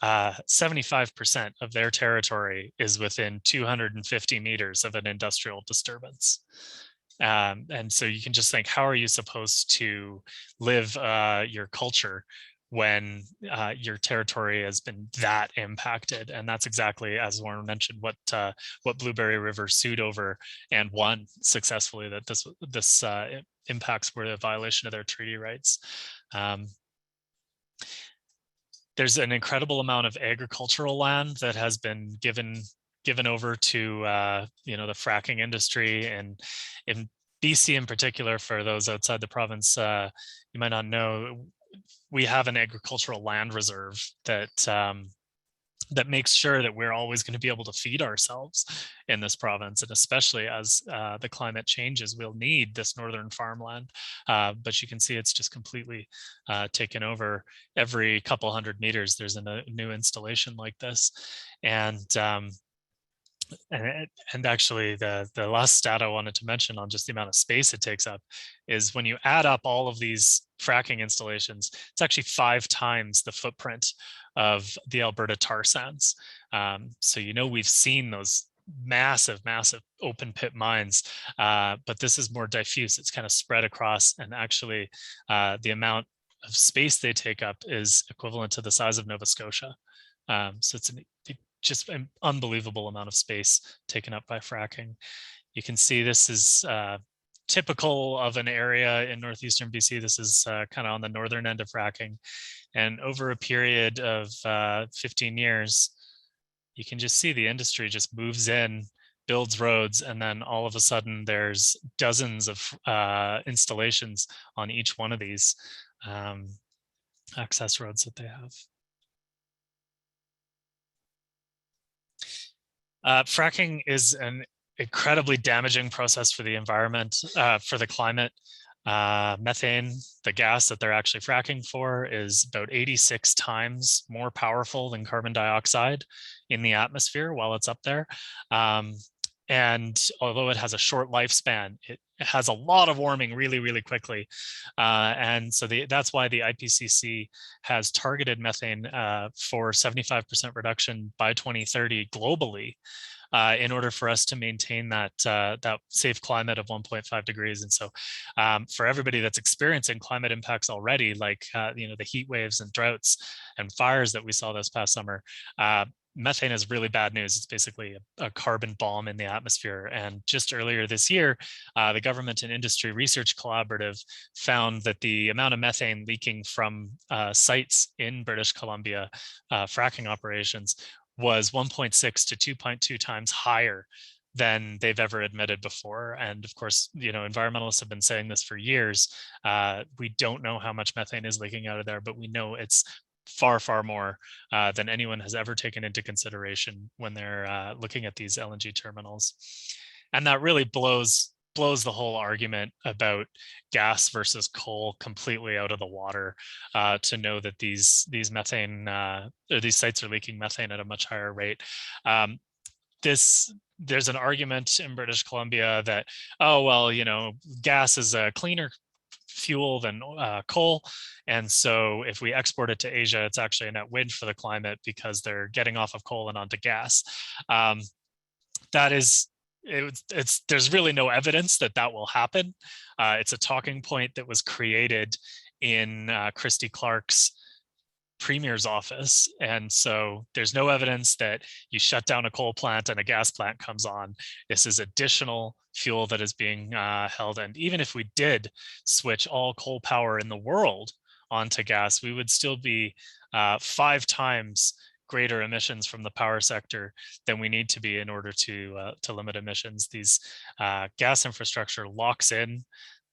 75% of their territory is within 250 meters of an industrial disturbance. And so you can just think, how are you supposed to live your culture when your territory has been that impacted? And that's exactly, as Warren mentioned, what Blueberry River sued over and won successfully, that this impacts were a violation of their treaty rights. There's an incredible amount of agricultural land that has been given over to the fracking industry. And in BC in particular, for those outside the province, you might not know, we have an agricultural land reserve that makes sure that we're always going to be able to feed ourselves in this province. And especially as the climate changes, we'll need this northern farmland. But you can see it's just completely taken over. Every couple hundred meters, there's a new installation like this. And actually the last stat I wanted to mention on just the amount of space it takes up is when you add up all of these fracking installations, it's actually 5 times the footprint of the Alberta tar sands. So we've seen those massive, massive open pit mines, but this is more diffuse. It's kind of spread across, and actually the amount of space they take up is equivalent to the size of Nova Scotia. So it's just an unbelievable amount of space taken up by fracking. You can see this is typical of an area in northeastern BC. This is kind of on the northern end of fracking. And over a period of 15 years, you can just see the industry just moves in, builds roads, and then all of a sudden there's dozens of installations on each one of these access roads that they have. Fracking is an incredibly damaging process for the environment, for the climate. Methane, the gas that they're actually fracking for, is about 86 times more powerful than carbon dioxide in the atmosphere while it's up there. And although it has a short lifespan, it has a lot of warming really, really quickly. And so that's why the IPCC has targeted methane for 75% reduction by 2030 globally, in order for us to maintain that safe climate of 1.5 degrees. And so for everybody that's experiencing climate impacts already, like the heat waves and droughts and fires that we saw this past summer, methane is really bad news. It's basically a carbon bomb in the atmosphere. And just earlier this year, the Government and Industry Research Collaborative found that the amount of methane leaking from sites in British Columbia, fracking operations, was 1.6 to 2.2 times higher than they've ever admitted before. And of course, environmentalists have been saying this for years. We don't know how much methane is leaking out of there, but we know it's far, far more than anyone has ever taken into consideration when they're looking at these LNG terminals. And that really blows the whole argument about gas versus coal completely out of the water, to know that these methane or these sites are leaking methane at a much higher rate. There's an argument in British Columbia that, oh, well, gas is a cleaner fuel than coal, and so if we export it to Asia, it's actually a net win for the climate because they're getting off of coal and onto gas. There's really no evidence that will happen. It's a talking point that was created in Christy Clark's premier's office, and so there's no evidence that you shut down a coal plant and a gas plant comes on. This is additional fuel that is being held, and even if we did switch all coal power in the world onto gas, we would still be 5 times greater emissions from the power sector than we need to be in order to limit emissions. These gas infrastructure locks in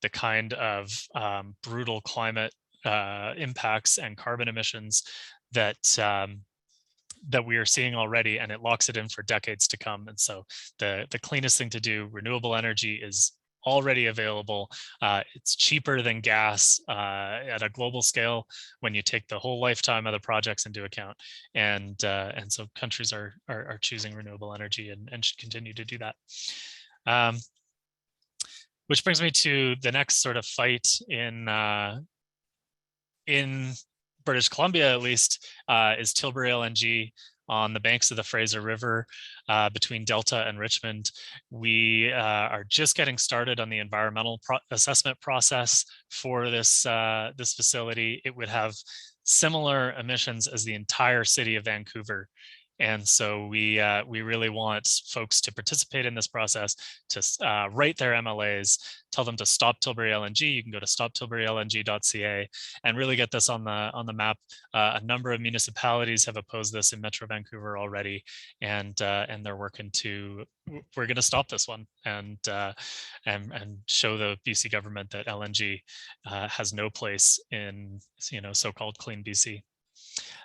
the kind of brutal climate impacts and carbon emissions that we are seeing already, and it locks it in for decades to come. And so the cleanest thing to do, renewable energy, is already available. It's cheaper than gas at a global scale when you take the whole lifetime of the projects into account. And so countries are choosing renewable energy and should continue to do that. Which brings me to the next sort of fight in British Columbia, at least, is Tilbury LNG on the banks of the Fraser River, between Delta and Richmond. We are just getting started on the environmental assessment process for this facility. It would have similar emissions as the entire city of Vancouver. And so we really want folks to participate in this process, to write their MLAs, tell them to stop Tilbury LNG. You can go to stoptilburylng.ca and really get this on the map. A number of municipalities have opposed this in Metro Vancouver already, and they're working to. We're going to stop this one and show the BC government that LNG has no place in so-called clean BC.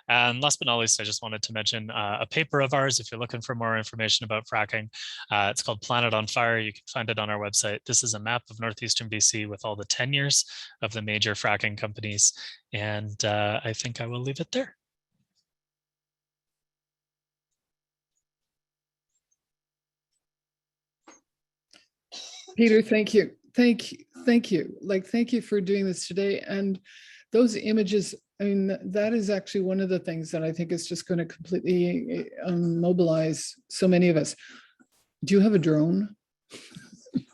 And last but not least, I just wanted to mention a paper of ours. If you're looking for more information about fracking, it's called Planet on Fire. You can find it on our website. This is a map of northeastern BC with all the tenures of the major fracking companies. And I think I will leave it there. Peter, thank you. Thank you. Thank you for doing this today. And those images, I mean, that is actually one of the things that I think is just going to completely mobilize so many of us. Do you have a drone?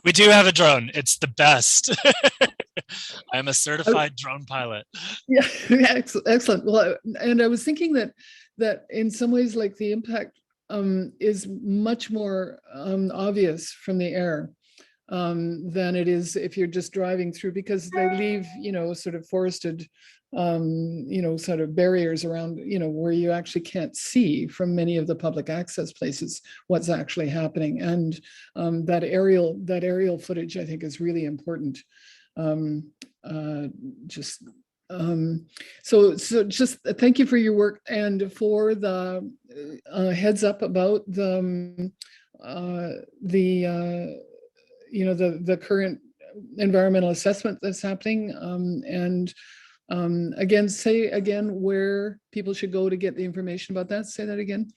We do have a drone. It's the best. I'm a certified drone pilot. Yeah, excellent. Well, and I was thinking that in some ways, like the impact is much more obvious from the air than it is if you're just driving through, because they leave, sort of forested, sort of barriers around, where you actually can't see from many of the public access places what's actually happening. And that aerial footage, I think, is really important. So just thank you for your work and for the heads up about the current environmental assessment that's happening, and again, say again where people should go to get the information about that. Say that again.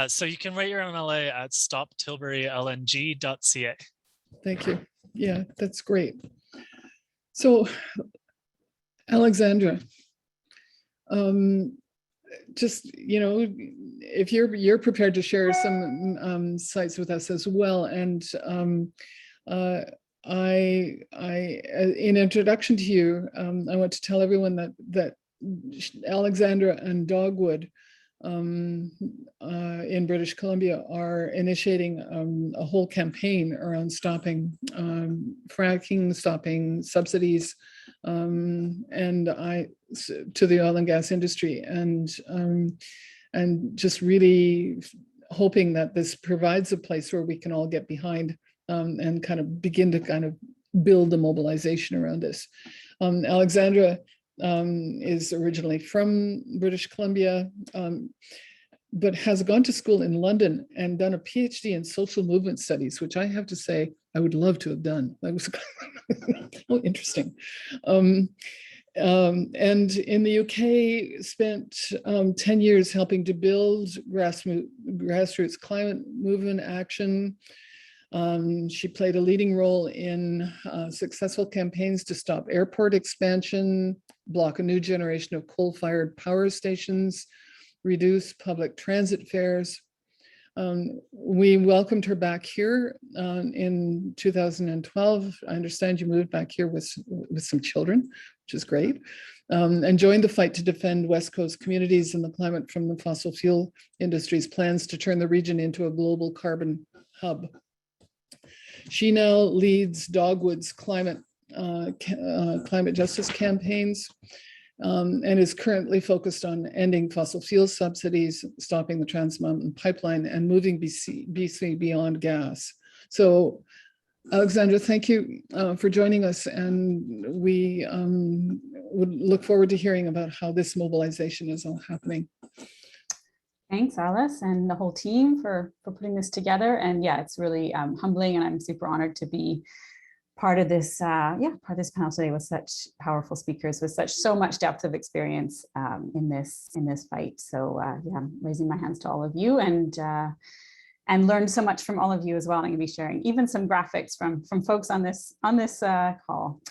So you can write your MLA at stoptilburylng.ca. Thank you. Yeah, that's great. So, Alexandra, just, if you're prepared to share some sites with us as well. And in introduction to you, I want to tell everyone that Alexandra and Dogwood in British Columbia are initiating a whole campaign around stopping fracking, stopping subsidies, and to the oil and gas industry, and just really hoping that this provides a place where we can all get behind and kind of begin to kind of build a mobilization around this. Alexandra is originally from British Columbia, but has gone to school in London and done a PhD in social movement studies, which I have to say I would love to have done. That was oh, interesting. And in the UK, spent 10 years helping to build grassroots climate movement action. She played a leading role in successful campaigns to stop airport expansion, block a new generation of coal-fired power stations, reduce public transit fares. We welcomed her back here in 2012. I understand you moved back here with some children, which is great, and joined the fight to defend West Coast communities and the climate from the fossil fuel industry's plans to turn the region into a global carbon hub. She now leads Dogwood's climate justice campaigns, and is currently focused on ending fossil fuel subsidies, stopping the Trans Mountain Pipeline, and moving BC beyond gas. So, Alexandra, thank you for joining us, and we would look forward to hearing about how this mobilization is all happening. Thanks, Alice, and the whole team for putting this together. And yeah, it's really humbling, and I'm super honored to be part of this part of this panel today with such powerful speakers with so much depth of experience in this fight. So yeah, I'm raising my hands to all of you, and learned so much from all of you as well. And I'm going to be sharing even some graphics from folks on this call.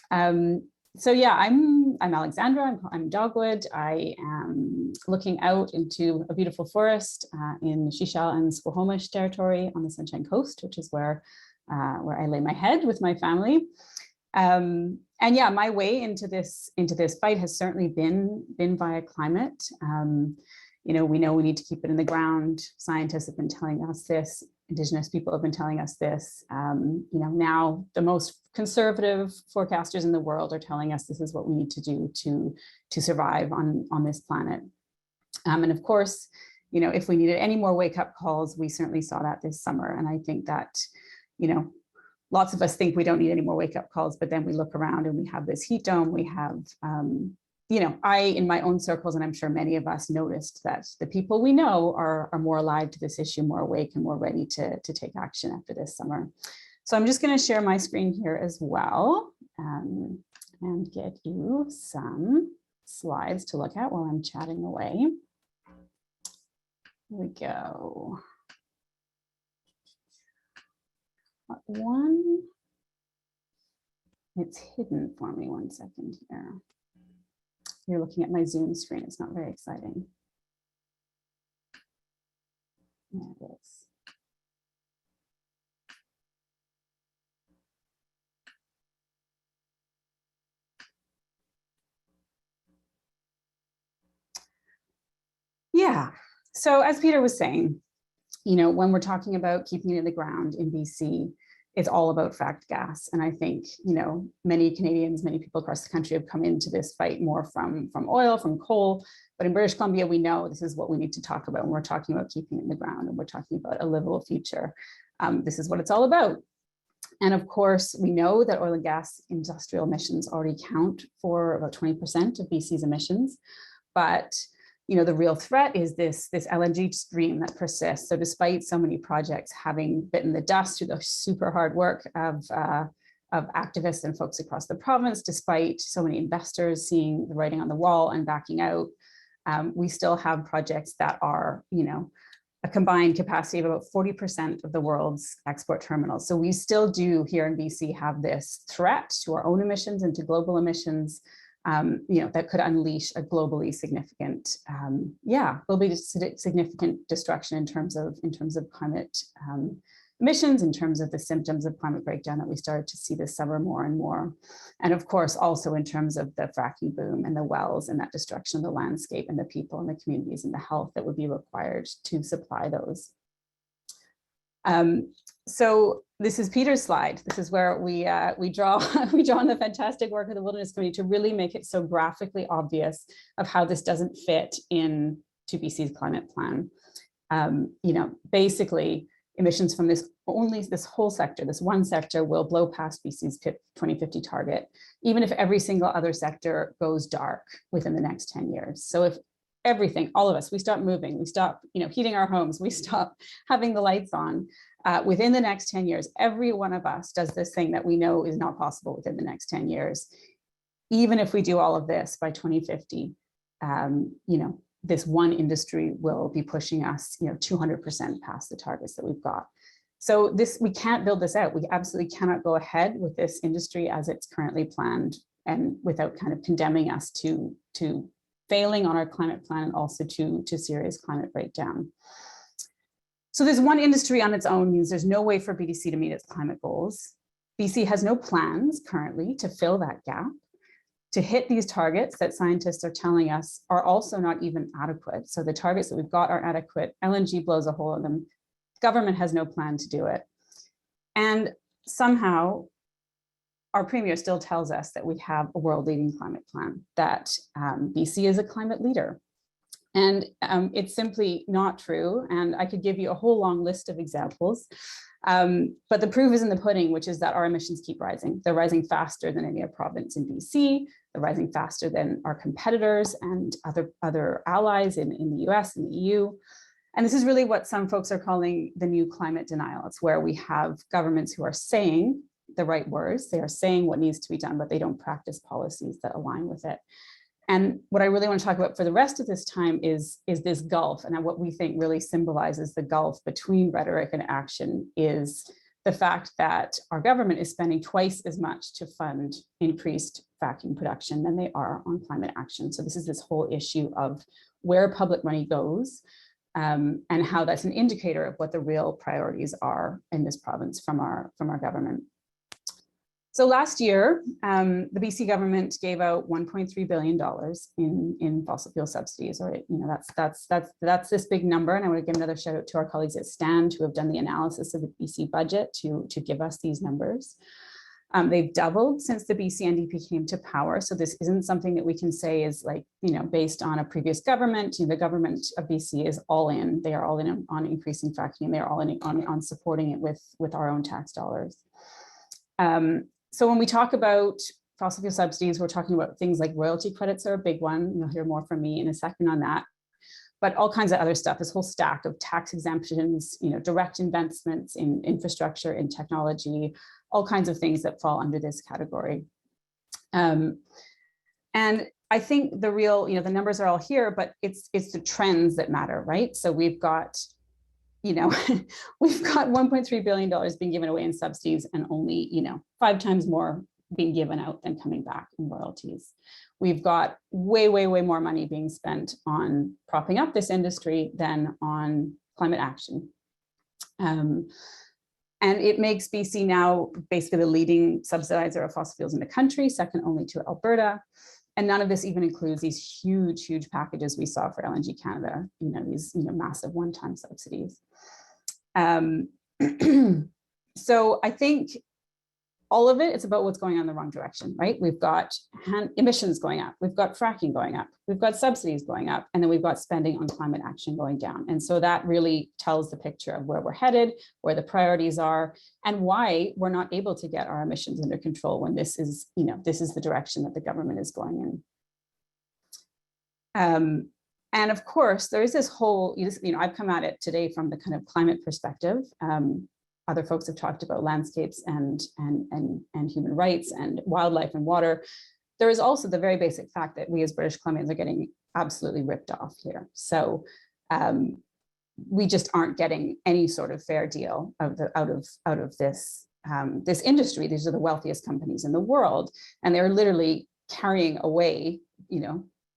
So yeah, I'm Alexandra. I'm Dogwood. I am looking out into a beautiful forest in Shishal and Squamish territory on the Sunshine Coast, which is where I lay my head with my family. And yeah, my way into this fight has certainly been via climate. We know we need to keep it in the ground. Scientists have been telling us this. Indigenous people have been telling us this. Now the most conservative forecasters in the world are telling us this is what we need to do to survive on this planet. And of course, if we needed any more wake-up calls, we certainly saw that this summer. And I think that, lots of us think we don't need any more wake-up calls, but then we look around and we have this heat dome. We have, I, in my own circles, and I'm sure many of us noticed that the people we know are more alive to this issue, more awake and more ready to take action after this summer. So I'm just going to share my screen here as well and get you some slides to look at while I'm chatting away. Here we go. One, it's hidden for me. 1 second here. You're looking at my Zoom screen. It's not very exciting. There it is. Yeah. So as Peter was saying, when we're talking about keeping it in the ground in BC, it's all about fracked gas. And I think, many Canadians, many people across the country have come into this fight more from oil, from coal. But in British Columbia, we know this is what we need to talk about when we're talking about keeping it in the ground and we're talking about a livable future. This is what it's all about. And of course, we know that oil and gas industrial emissions already count for about 20% of BC's emissions. But the real threat is this LNG stream that persists. So despite so many projects having bitten the dust through the super hard work of activists and folks across the province, despite so many investors seeing the writing on the wall and backing out, we still have projects that are, a combined capacity of about 40% of the world's export terminals. So we still do here in BC have this threat to our own emissions and to global emissions, that could unleash a globally significant, significant destruction in terms of climate emissions, in terms of the symptoms of climate breakdown that we started to see this summer more and more. And of course, also in terms of the fracking boom and the wells and that destruction of the landscape and the people and the communities and the health that would be required to supply those. So this is Peter's slide. This is where we draw on the fantastic work of the Wilderness Committee to really make it so graphically obvious of how this doesn't fit in to BC's climate plan. Basically emissions from this whole sector, this one sector, will blow past BC's 2050 target, even if every single other sector goes dark within the next 10 years. So if everything, all of us, we stop moving, we stop, heating our homes, we stop having the lights on, within the next 10 years, every one of us does this thing that we know is not possible within the next 10 years. Even if we do all of this by 2050, this one industry will be pushing us, 200% past the targets that we've got. So we can't build this out. We absolutely cannot go ahead with this industry as it's currently planned, and without kind of condemning us to failing on our climate plan and also to serious climate breakdown. So there's one industry on its own means there's no way for BC to meet its climate goals. BC has no plans currently to fill that gap, to hit these targets that scientists are telling us are also not even adequate. So the targets that we've got are adequate. LNG blows a hole in them. Government has no plan to do it. And somehow our premier still tells us that we have a world-leading climate plan, that BC is a climate leader. And it's simply not true. And I could give you a whole long list of examples. But the proof is in the pudding, which is that our emissions keep rising. They're rising faster than any other province in BC. They're rising faster than our competitors and other allies in the US and the EU. And this is really what some folks are calling the new climate denial. It's where we have governments who are saying the right words. They are saying what needs to be done, but they don't practice policies that align with it. And what I really want to talk about for the rest of this time is this gulf. And what we think really symbolizes the gulf between rhetoric and action is the fact that our government is spending twice as much to fund increased fracking production than they are on climate action. So this is this whole issue of where public money goes, and how that's an indicator of what the real priorities are in this province from our government. So last year, the BC government gave out $1.3 billion in fossil fuel subsidies. Or that's this big number. And I want to give another shout out to our colleagues at STAND who have done the analysis of the BC budget to give us these numbers. They've doubled since the BC NDP came to power. So this isn't something that we can say is based on a previous government. The government of BC is all in. They are all in on increasing fracking, and they are all in on supporting it with our own tax dollars. So when we talk about fossil fuel subsidies, we're talking about things like royalty credits are a big one. You'll hear more from me in a second on that. But all kinds of other stuff, this whole stack of tax exemptions, direct investments in infrastructure, in technology, all kinds of things that fall under this category. And I think the real, the numbers are all here, but it's the trends that matter, right? So we've got $1.3 billion being given away in subsidies and only, 5 times more being given out than coming back in royalties. We've got way, way, way more money being spent on propping up this industry than on climate action. And it makes BC now basically the leading subsidizer of fossil fuels in the country, second only to Alberta. And none of this even includes these huge packages we saw for LNG Canada, these massive one-time subsidies. So I think all of it, it's about what's going on in the wrong direction, right? We've got emissions going up, we've got fracking going up, we've got subsidies going up, and then we've got spending on climate action going down. And so that really tells the picture of where we're headed, where the priorities are, and why we're not able to get our emissions under control when this is the direction that the government is going in. And of course, there is this whole, I've come at it today from the kind of climate perspective. Other folks have talked about landscapes and human rights and wildlife and water. There is also the very basic fact that we as British Columbians are getting absolutely ripped off here. So we just aren't getting any sort of fair deal out of this this industry. These are the wealthiest companies in the world, and they're literally carrying away,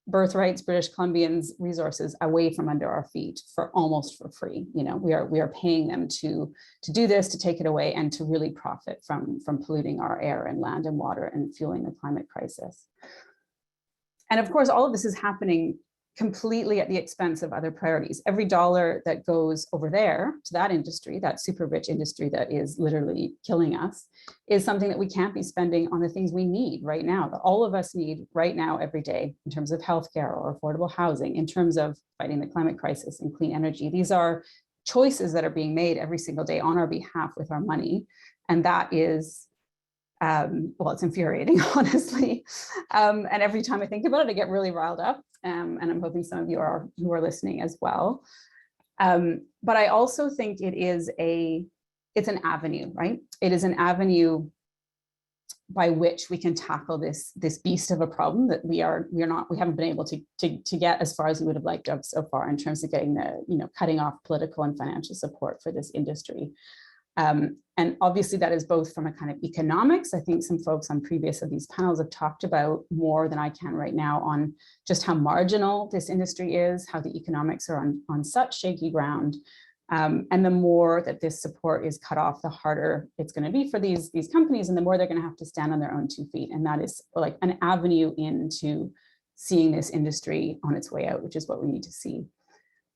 birthrights, British Columbians, resources away from under our feet almost for free. We are paying them to do this, to take it away, and to really profit from polluting our air and land and water and fueling the climate crisis. And of course, all of this is happening completely at the expense of other priorities. Every dollar that goes over there to that industry, that super rich industry that is literally killing us, is something that we can't be spending on the things we need right now, that all of us need right now, every day, in terms of healthcare or affordable housing, in terms of fighting the climate crisis and clean energy. These are choices that are being made every single day on our behalf with our money. And that is, well, it's infuriating, honestly. And every time I think about it, I get really riled up. And I'm hoping some of you who are listening as well. But I also think it's an avenue, right? It is an avenue by which we can tackle this beast of a problem that we haven't been able to get as far as we would have liked to have so far in terms of getting cutting off political and financial support for this industry. And obviously that is both from a kind of economics. I think some folks on previous of these panels have talked about more than I can right now on just how marginal this industry is, how the economics are on such shaky ground. And the more that this support is cut off, the harder it's going to be for these companies, and the more they're going to have to stand on their own 2 feet. And that is like an avenue into seeing this industry on its way out, which is what we need to see.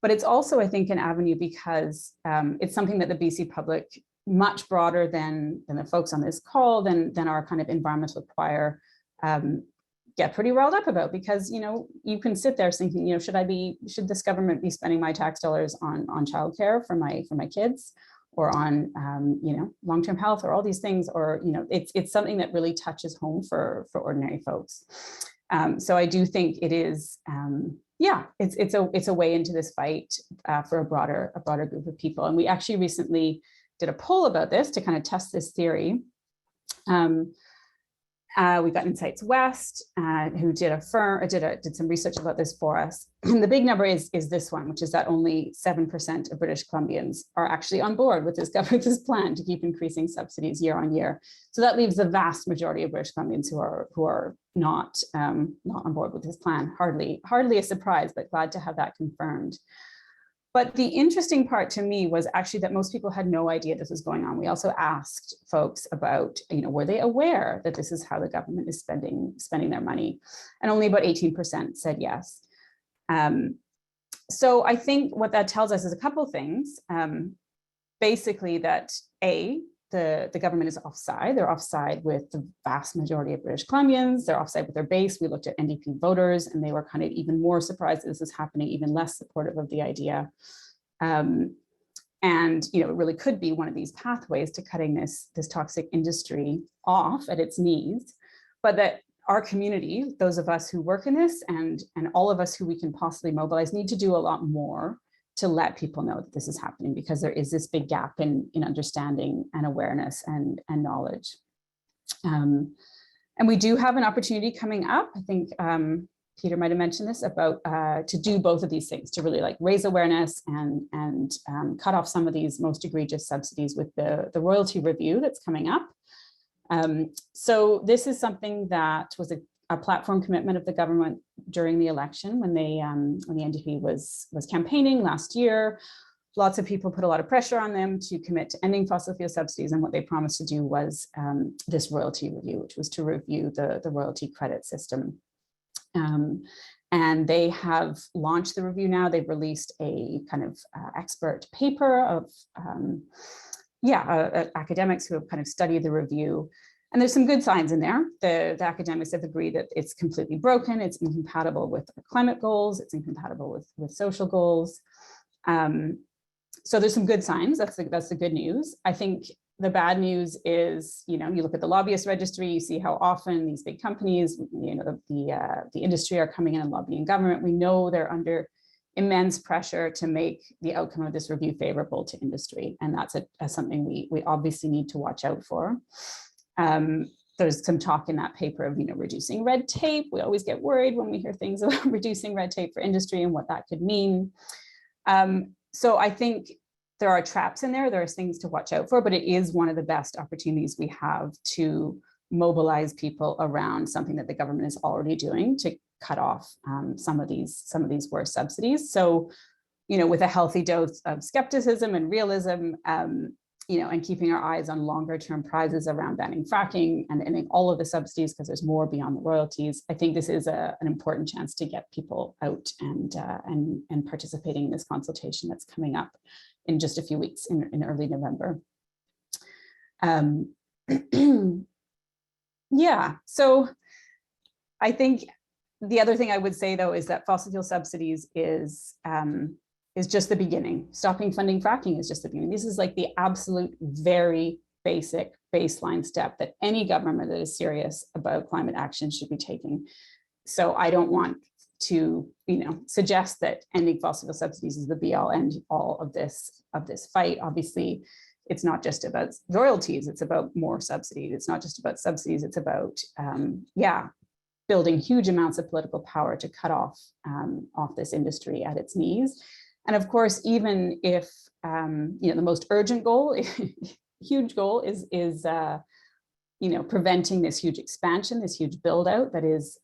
But it's also, I think, an avenue because it's something that the BC public, much broader than the folks on this call, than our kind of environmental choir, get pretty riled up about, because you can sit there thinking, should this government be spending my tax dollars on childcare for my kids, or on long-term health, or all these things, or it's something that really touches home for ordinary folks. So I do think it is it's a way into this fight for a broader group of people. And we actually recently did a poll about this to kind of test this theory. We got Insights West, who did some research about this for us. And the big number is this one, which is that only 7% of British Columbians are actually on board with this plan to keep increasing subsidies year on year. So that leaves the vast majority of British Columbians who are not on board with this plan. Hardly a surprise, but glad to have that confirmed. But the interesting part to me was actually that most people had no idea this was going on. We also asked folks about, were they aware that this is how the government is spending their money? And only about 18% said yes. So I think what that tells us is a couple things. Basically that the government is offside. They're offside with the vast majority of British Columbians. They're offside with their base. We looked at NDP voters, and they were kind of even more surprised that this is happening, even less supportive of the idea. And it really could be one of these pathways to cutting this toxic industry off at its knees, but that our community, those of us who work in this, and all of us who we can possibly mobilize, need to do a lot more to let people know that this is happening, because there is this big gap in understanding and awareness and knowledge. And we do have an opportunity coming up. I think Peter might have mentioned this, about to do both of these things, to really raise awareness and cut off some of these most egregious subsidies with the royalty review that's coming up. So this is something that was a platform commitment of the government during the election when the NDP was campaigning last year. Lots of people put a lot of pressure on them to commit to ending fossil fuel subsidies, and what they promised to do was this royalty review, which was to review the royalty credit system. And they have launched the review now. They've released a kind of expert paper of, academics who have kind of studied the review. And there's some good signs in there. The academics have agreed that it's completely broken. It's incompatible with climate goals. It's incompatible with social goals. So there's some good signs. That's the good news. I think the bad news is, you look at the lobbyist registry, you see how often these big companies, the industry are coming in and lobbying government. We know they're under immense pressure to make the outcome of this review favorable to industry. And that's something we obviously need to watch out for. There's some talk in that paper of, reducing red tape. We always get worried when we hear things about reducing red tape for industry and what that could mean. So I think there are traps in there. There are things to watch out for, but it is one of the best opportunities we have to mobilize people around something that the government is already doing to cut off some of these worst subsidies. So, with a healthy dose of skepticism and realism, and keeping our eyes on longer term prizes around banning fracking and ending all of the subsidies because there's more beyond the royalties. I think this is an important chance to get people out and participating in this consultation that's coming up in just a few weeks in early November. So I think the other thing I would say though is that fossil fuel subsidies is just the beginning. Stopping funding fracking is just the beginning. This is like the absolute very basic baseline step that any government that is serious about climate action should be taking. So I don't want to, suggest that ending fossil fuel subsidies is the be all end all of this fight. Obviously, it's not just about royalties, it's about more subsidies. It's not just about subsidies, it's about, building huge amounts of political power to cut off this industry at its knees. And of course, even if the most urgent goal, huge goal is preventing this huge expansion, this huge build out that is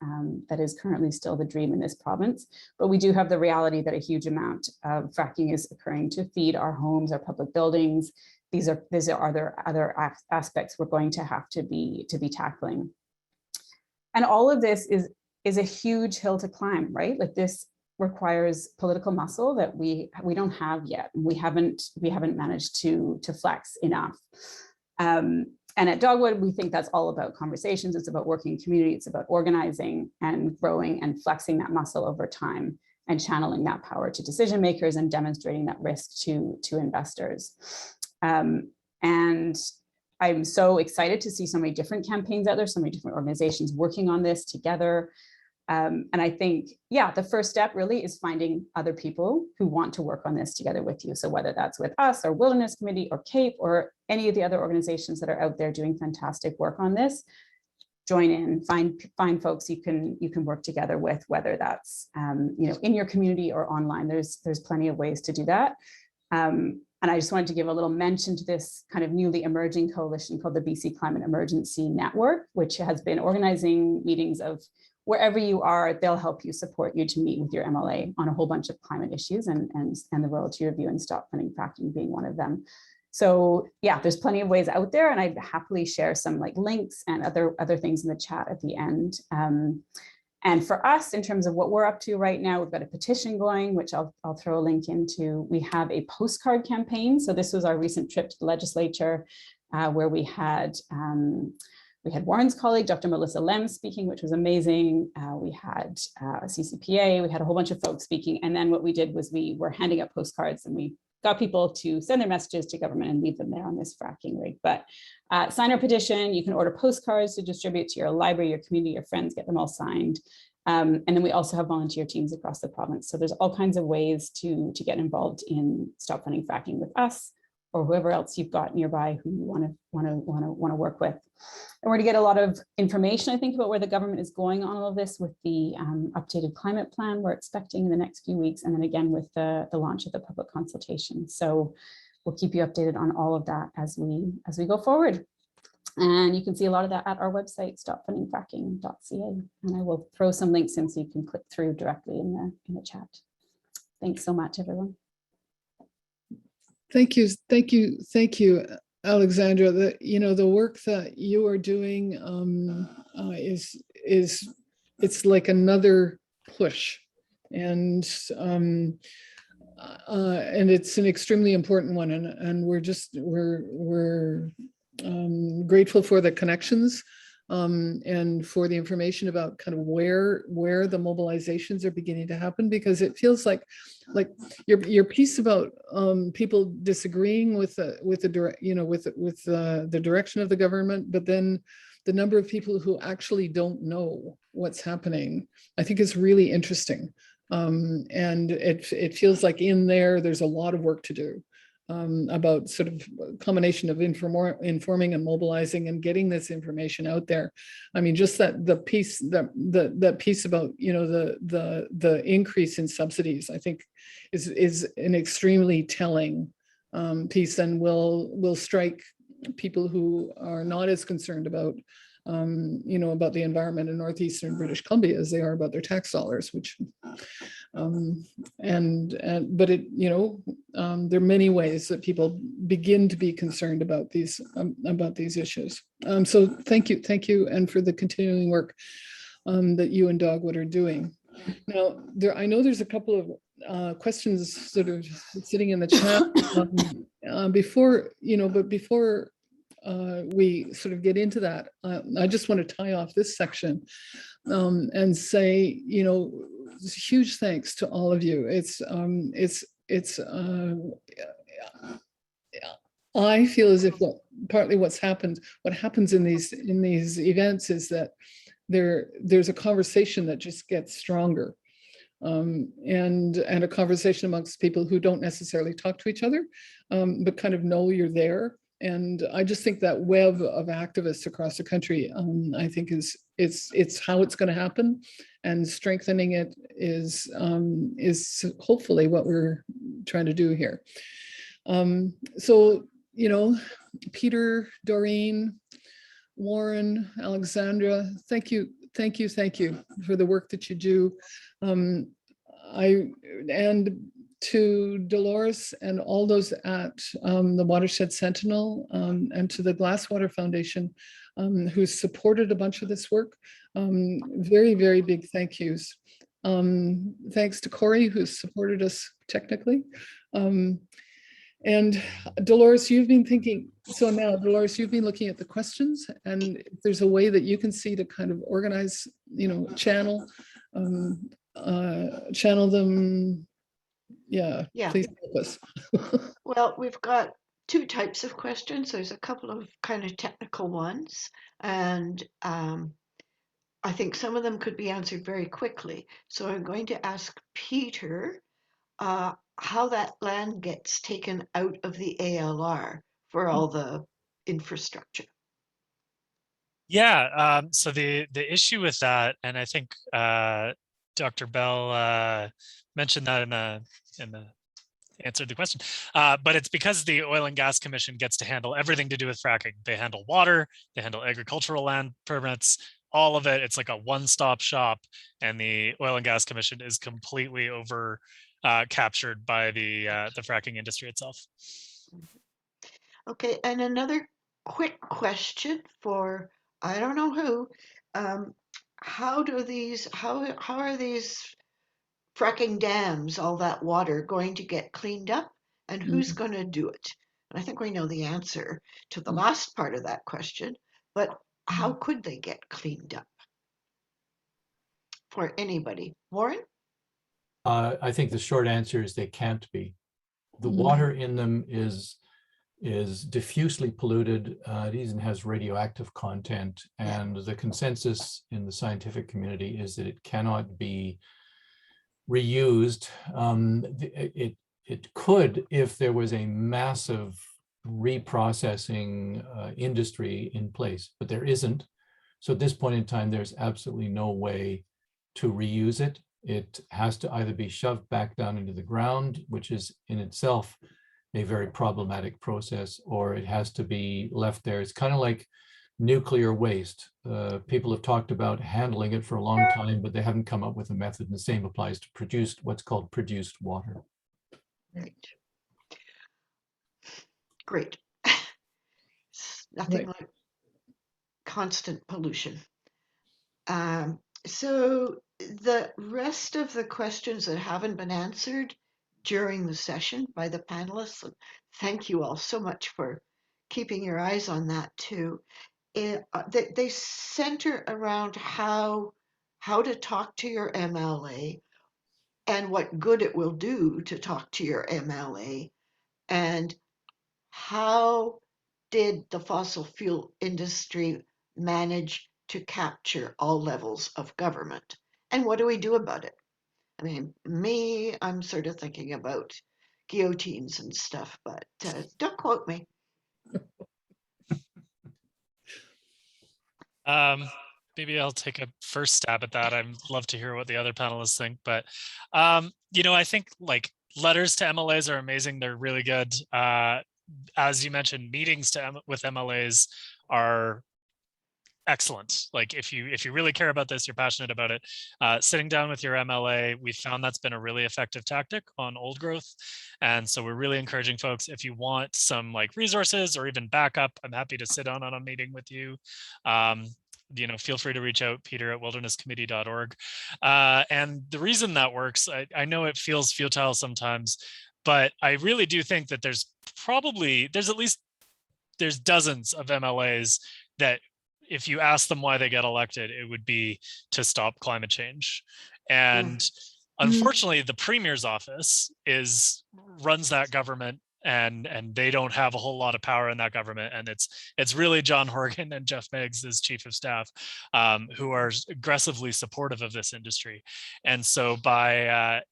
currently still the dream in this province. But we do have the reality that a huge amount of fracking is occurring to feed our homes, our public buildings. These are other aspects we're going to have to be tackling. And all of this is a huge hill to climb, right? Like this requires political muscle that we don't have yet. We haven't managed to flex enough. And at Dogwood, we think that's all about conversations. It's about working in community. It's about organizing and growing and flexing that muscle over time and channeling that power to decision makers and demonstrating that risk to investors. And I'm so excited to see so many different campaigns out there, so many different organizations working on this together. And I think, the first step really is finding other people who want to work on this together with you. So whether that's with us or Wilderness Committee or CAPE or any of the other organizations that are out there doing fantastic work on this, join in, find folks you can work together with, whether that's in your community or online. There's plenty of ways to do that. And I just wanted to give a little mention to this kind of newly emerging coalition called the BC Climate Emergency Network, which has been organizing meetings of wherever you are, they'll help you, support you to meet with your MLA on a whole bunch of climate issues and the royalty review and stop funding fracking being one of them. So there's plenty of ways out there, and I'd happily share some links and other things in the chat at the end. And for us, in terms of what we're up to right now, we've got a petition going, which I'll throw a link into. We have a postcard campaign. So this was our recent trip to the legislature, where we had Warren's colleague, Dr. Melissa Lem, speaking, which was amazing. We had a CCPA, we had a whole bunch of folks speaking. And then what we did was we were handing out postcards, and we got people to send their messages to government and leave them there on this fracking rig. But sign our petition. You can order postcards to distribute to your library, your community, your friends, get them all signed. And then we also have volunteer teams across the province. So there's all kinds of ways to get involved in Stop Funding Fracking with us or whoever else you've got nearby who you want to work with. And we're going to get a lot of information, I think, about where the government is going on all of this with the updated climate plan we're expecting in the next few weeks, and then again with the launch of the public consultation. So we'll keep you updated on all of that as we go forward. And you can see a lot of that at our website, stopfundingfracking.ca. And I will throw some links in so you can click through directly in the chat. Thanks so much, everyone. Thank you, Alexandra. The work that you are doing is it's like another push. And it's an extremely important one. And we're grateful for the connections and for the information about kind of where the mobilizations are beginning to happen, because it feels like your piece about people disagreeing with the direction of the government, but then the number of people who actually don't know what's happening, I think is really interesting. And it feels like in there's a lot of work to do. About sort of a combination of informing and mobilizing and getting this information out there. I mean, just the piece about, you know, the increase in subsidies, I think is an extremely telling piece, and will strike people who are not as concerned about you know, about the environment in northeastern British Columbia as they are about their tax dollars, which but it, you know, there are many ways that people begin to be concerned about these issues. So thank you, and for the continuing work that you and Dogwood are doing. Now, I know there's a couple of questions sort of sitting in the chat before we sort of get into that. I just want to tie off this section and say, you know, huge thanks to all of you. I feel as if partly what happens in these events is that there's a conversation that just gets stronger. And a conversation amongst people who don't necessarily talk to each other, but kind of know you're there. And I just think that web of activists across the country, I think it's how it's going to happen, and strengthening it is hopefully what we're trying to do here. So, you know, Peter, Dorene, Warren, Alexandra, thank you for the work that you do. And to Dolores and all those at the Watershed Sentinel and to the Glasswater Foundation who supported a bunch of this work. Very, very big thank yous. Thanks to Corey, who supported us technically. And Dolores, you've been thinking, so now Dolores, you've been looking at the questions, and if there's a way that you can see to kind of organize, you know, channel them. Yeah, please help us. Well, we've got two types of questions. There's a couple of kind of technical ones, and I think some of them could be answered very quickly. So I'm going to ask Peter how that land gets taken out of the ALR for all the infrastructure. Yeah, so the issue with that, and I think Dr. Bell mentioned that in the answered the question, but it's because the Oil and Gas Commission gets to handle everything to do with fracking. They handle water, they handle agricultural land permits, all of it. It's like a one-stop shop, and the Oil and Gas Commission is completely over captured by the fracking industry itself. Okay, and another quick question for I don't know who. How are these fracking dams, all that water, going to get cleaned up, and who's going to do it? And I think we know the answer to the last part of that question, but how could they get cleaned up for anybody? Warren? I think the short answer is they can't be. The water in them is diffusely polluted. It even has radioactive content, and the consensus in the scientific community is that it cannot be reused. It could if there was a massive reprocessing industry in place, but there isn't. So at this point in time, there's absolutely no way to reuse it. It has to either be shoved back down into the ground, which is in itself a very problematic process, or it has to be left there. It's kind of like nuclear waste. People have talked about handling it for a long time, but they haven't come up with a method, and the same applies to what's called produced water. Right. Great. Nothing like constant pollution. So the rest of the questions that haven't been answered during the session by the panelists, and thank you all so much for keeping your eyes on that too. They center around how to talk to your MLA and what good it will do to talk to your MLA, and how did the fossil fuel industry manage to capture all levels of government? And what do we do about it? I mean, I'm sort of thinking about guillotines and stuff, but don't quote me. Maybe I'll take a first stab at that. I'd love to hear what the other panelists think, but you know, I think like letters to MLAs are amazing. They're really good. As you mentioned, meetings with MLAs are excellent. Like if you really care about this, you're passionate about it, sitting down with your MLA, we found that's been a really effective tactic on old growth. And so we're really encouraging folks, if you want some like resources or even backup, I'm happy to sit down on a meeting with you. You know, feel free to reach out, Peter at wildernesscommittee.org. And the reason that works, I know it feels futile sometimes, but I really do think that there's dozens of MLAs that if you ask them why they get elected, it would be to stop climate change. And unfortunately, the Premier's office runs that government, and they don't have a whole lot of power in that government. And it's really John Horgan and Jeff Meigs as chief of staff who are aggressively supportive of this industry. And so by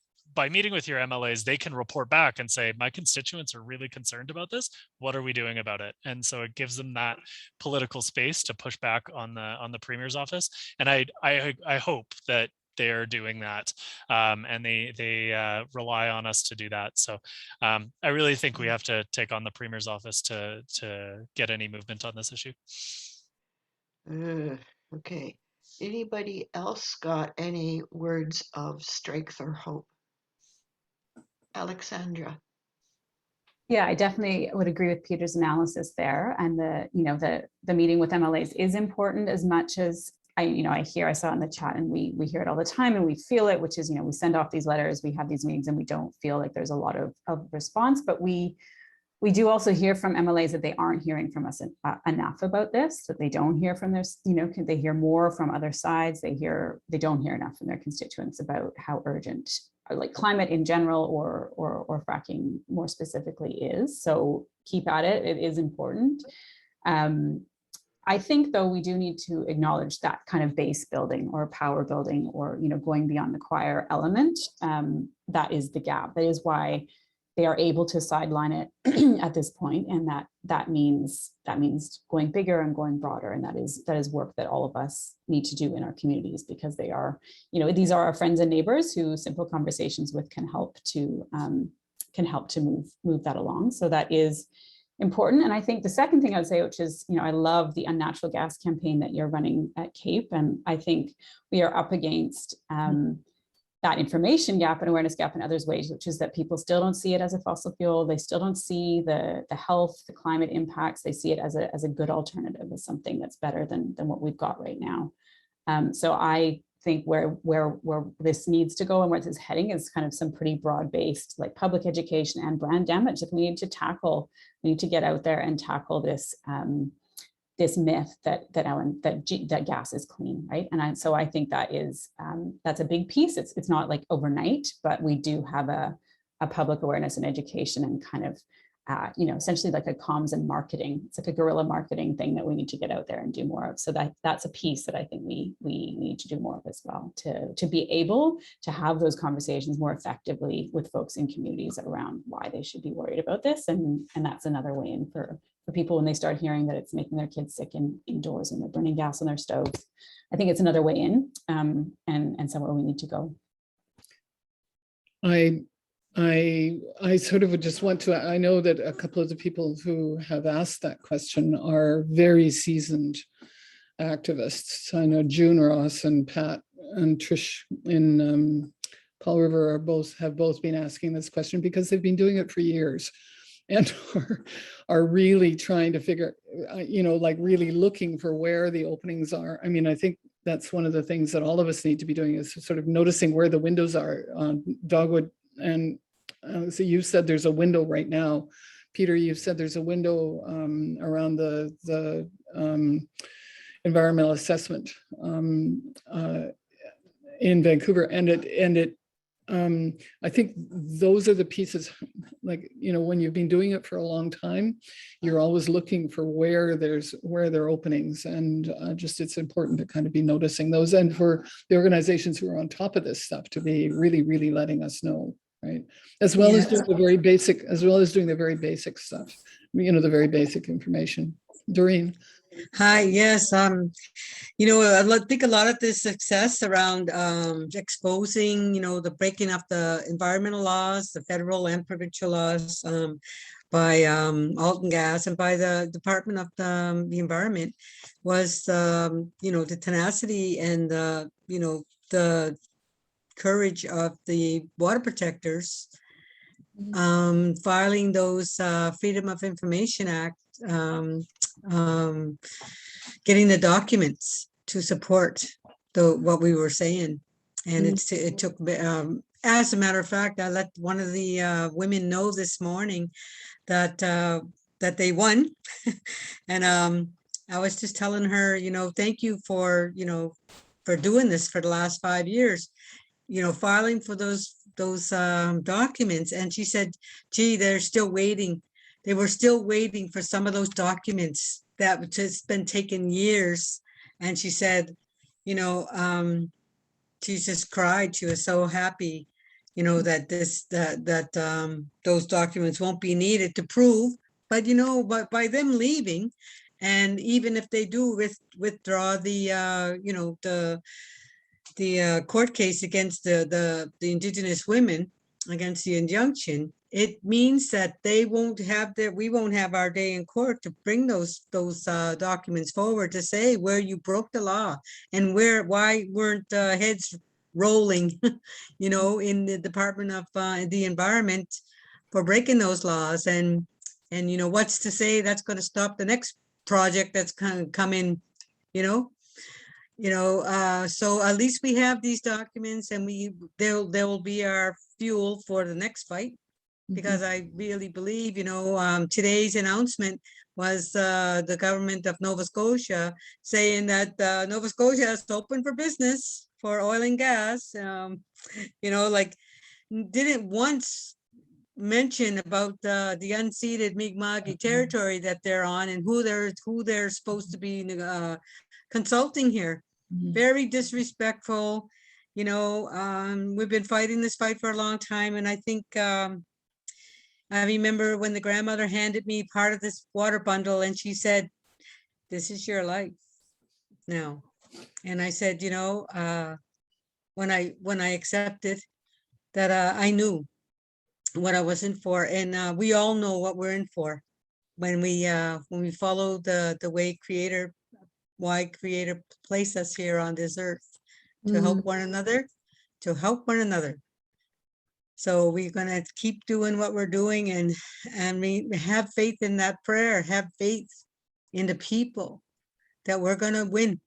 meeting with your MLAs, they can report back and say, my constituents are really concerned about this. What are we doing about it? And so it gives them that political space to push back on the Premier's office. And I hope that they are doing that, and they rely on us to do that. So I really think we have to take on the Premier's office to get any movement on this issue. Okay. Anybody else got any words of strength or hope? Alexandra. Yeah, I definitely would agree with Peter's analysis there. And the meeting with MLAs is important as much as I saw in the chat, and we hear it all the time and we feel it, which is, we send off these letters, we have these meetings, and we don't feel like there's a lot of response, but we do also hear from MLAs that they aren't hearing from us enough about this, that they don't hear from their, they hear more from other sides. They don't hear enough from their constituents about how urgent, like climate in general or fracking more specifically is. So keep at it, it is important. I think though we do need to acknowledge that kind of base building or power building or going beyond the choir element. That is the gap. That is why they are able to sideline it at this point, and that means going bigger and going broader, and that is work that all of us need to do in our communities, because they are, these are our friends and neighbors who simple conversations with can help to move that along. So that is important. And I think the second thing I would say, which is, I love the unnatural gas campaign that you're running at CAPE, and I think we are up against that information gap and awareness gap in others ways, which is that people still don't see it as a fossil fuel. They still don't see the health, the climate impacts. They see it as a good alternative, as something that's better than what we've got right now. So I think where this needs to go and where this is heading is kind of some pretty broad-based, like public education and brand damage that we need to tackle. We need to get out there and tackle this this myth that gas is clean, right? And so I think that is that's a big piece. It's not like overnight, but we do have a public awareness and education and kind of essentially like a comms and marketing. It's like a guerrilla marketing thing that we need to get out there and do more of. So that's a piece that I think we need to do more of as well, to be able to have those conversations more effectively with folks in communities around why they should be worried about this. And that's another way in for people when they start hearing that it's making their kids sick indoors and they're burning gas on their stoves. I think it's another way in, and somewhere we need to go. I sort of would just want to, I know that a couple of the people who have asked that question are very seasoned activists. I know June Ross and Pat and Trish in Paul River have both been asking this question because they've been doing it for years and are really trying to figure, like really looking for where the openings are. I mean, I think that's one of the things that all of us need to be doing, is sort of noticing where the windows are on Dogwood. And so you said there's a window right now. Peter, you said there's a window around the environmental assessment in Vancouver, and I think those are the pieces, like, you know, when you've been doing it for a long time, you're always looking for where there are openings, and just it's important to kind of be noticing those, and for the organizations who are on top of this stuff to be really, really letting us know, right? As well as doing the very basic, stuff, you know, the very basic information. Dorene. Hi, yes. You know, I think a lot of this success around exposing, you know, the breaking of the environmental laws, the federal and provincial laws by Alton Gas and by the Department of the Environment was, you know, the tenacity and, you know, the courage of the water protectors filing those Freedom of Information Act, getting the documents to support what we were saying. And it took, as a matter of fact, I let one of the women know this morning that that they won. And I was just telling her, you know, thank you for, you know, for doing this for the last 5 years, you know, filing for those documents. And she said, gee, they're still waiting. They were still waiting for some of those documents that has been taken years. And she said, you know, she just cried. She was so happy, you know, that those documents won't be needed to prove. But, you know, but by them leaving, and even if they do withdraw the, you know, the court case against the Indigenous women, against the injunction, it means that we won't have our day in court to bring those documents forward to say where you broke the law and why weren't heads rolling, you know, in the Department of the Environment for breaking those laws, and you know, what's to say that's going to stop the next project that's coming, you know. So at least we have these documents, and they will be our fuel for the next fight, because I really believe, you know, today's announcement was the government of Nova Scotia saying that Nova Scotia is open for business for oil and gas. You know, like, didn't once mention about the unceded Mi'kmaq territory that they're on and who they're supposed to be consulting here. Very disrespectful. You know, we've been fighting this fight for a long time, and I think I remember when the grandmother handed me part of this water bundle, and she said, "This is your life now." And I said, you know, when I accepted that, I knew what I was in for, and we all know what we're in for when we follow the way Creator placed us here on this earth to help one another, So we're going to keep doing what we're doing, and we have faith in that prayer, have faith in the people that we're going to win.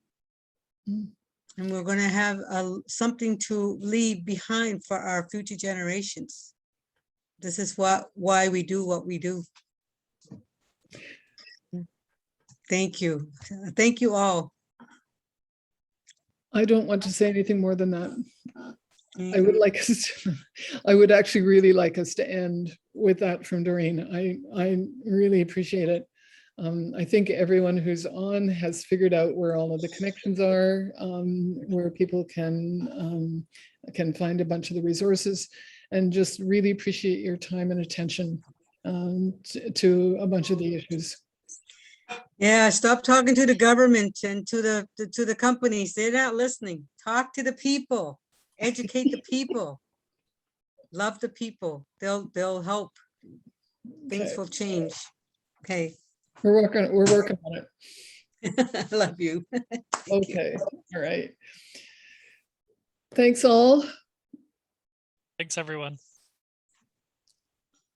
And we're going to have something to leave behind for our future generations. This is why we do what we do. Thank you. Thank you all. I don't want to say anything more than that. I would actually really like us to end with that from Dorene. I really appreciate it. I think everyone who's on has figured out where all of the connections are, where people can find a bunch of the resources, and just really appreciate your time and attention to a bunch of the issues. Yeah, stop talking to the government and to the companies. They're not listening. Talk to the people. Educate the people. Love the people. They'll help. Things will change. Okay. We're working on it. I love you. Okay. All right. Thanks all. Thanks, everyone.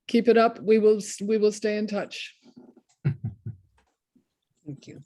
Keep it up. We will stay in touch. Thank you.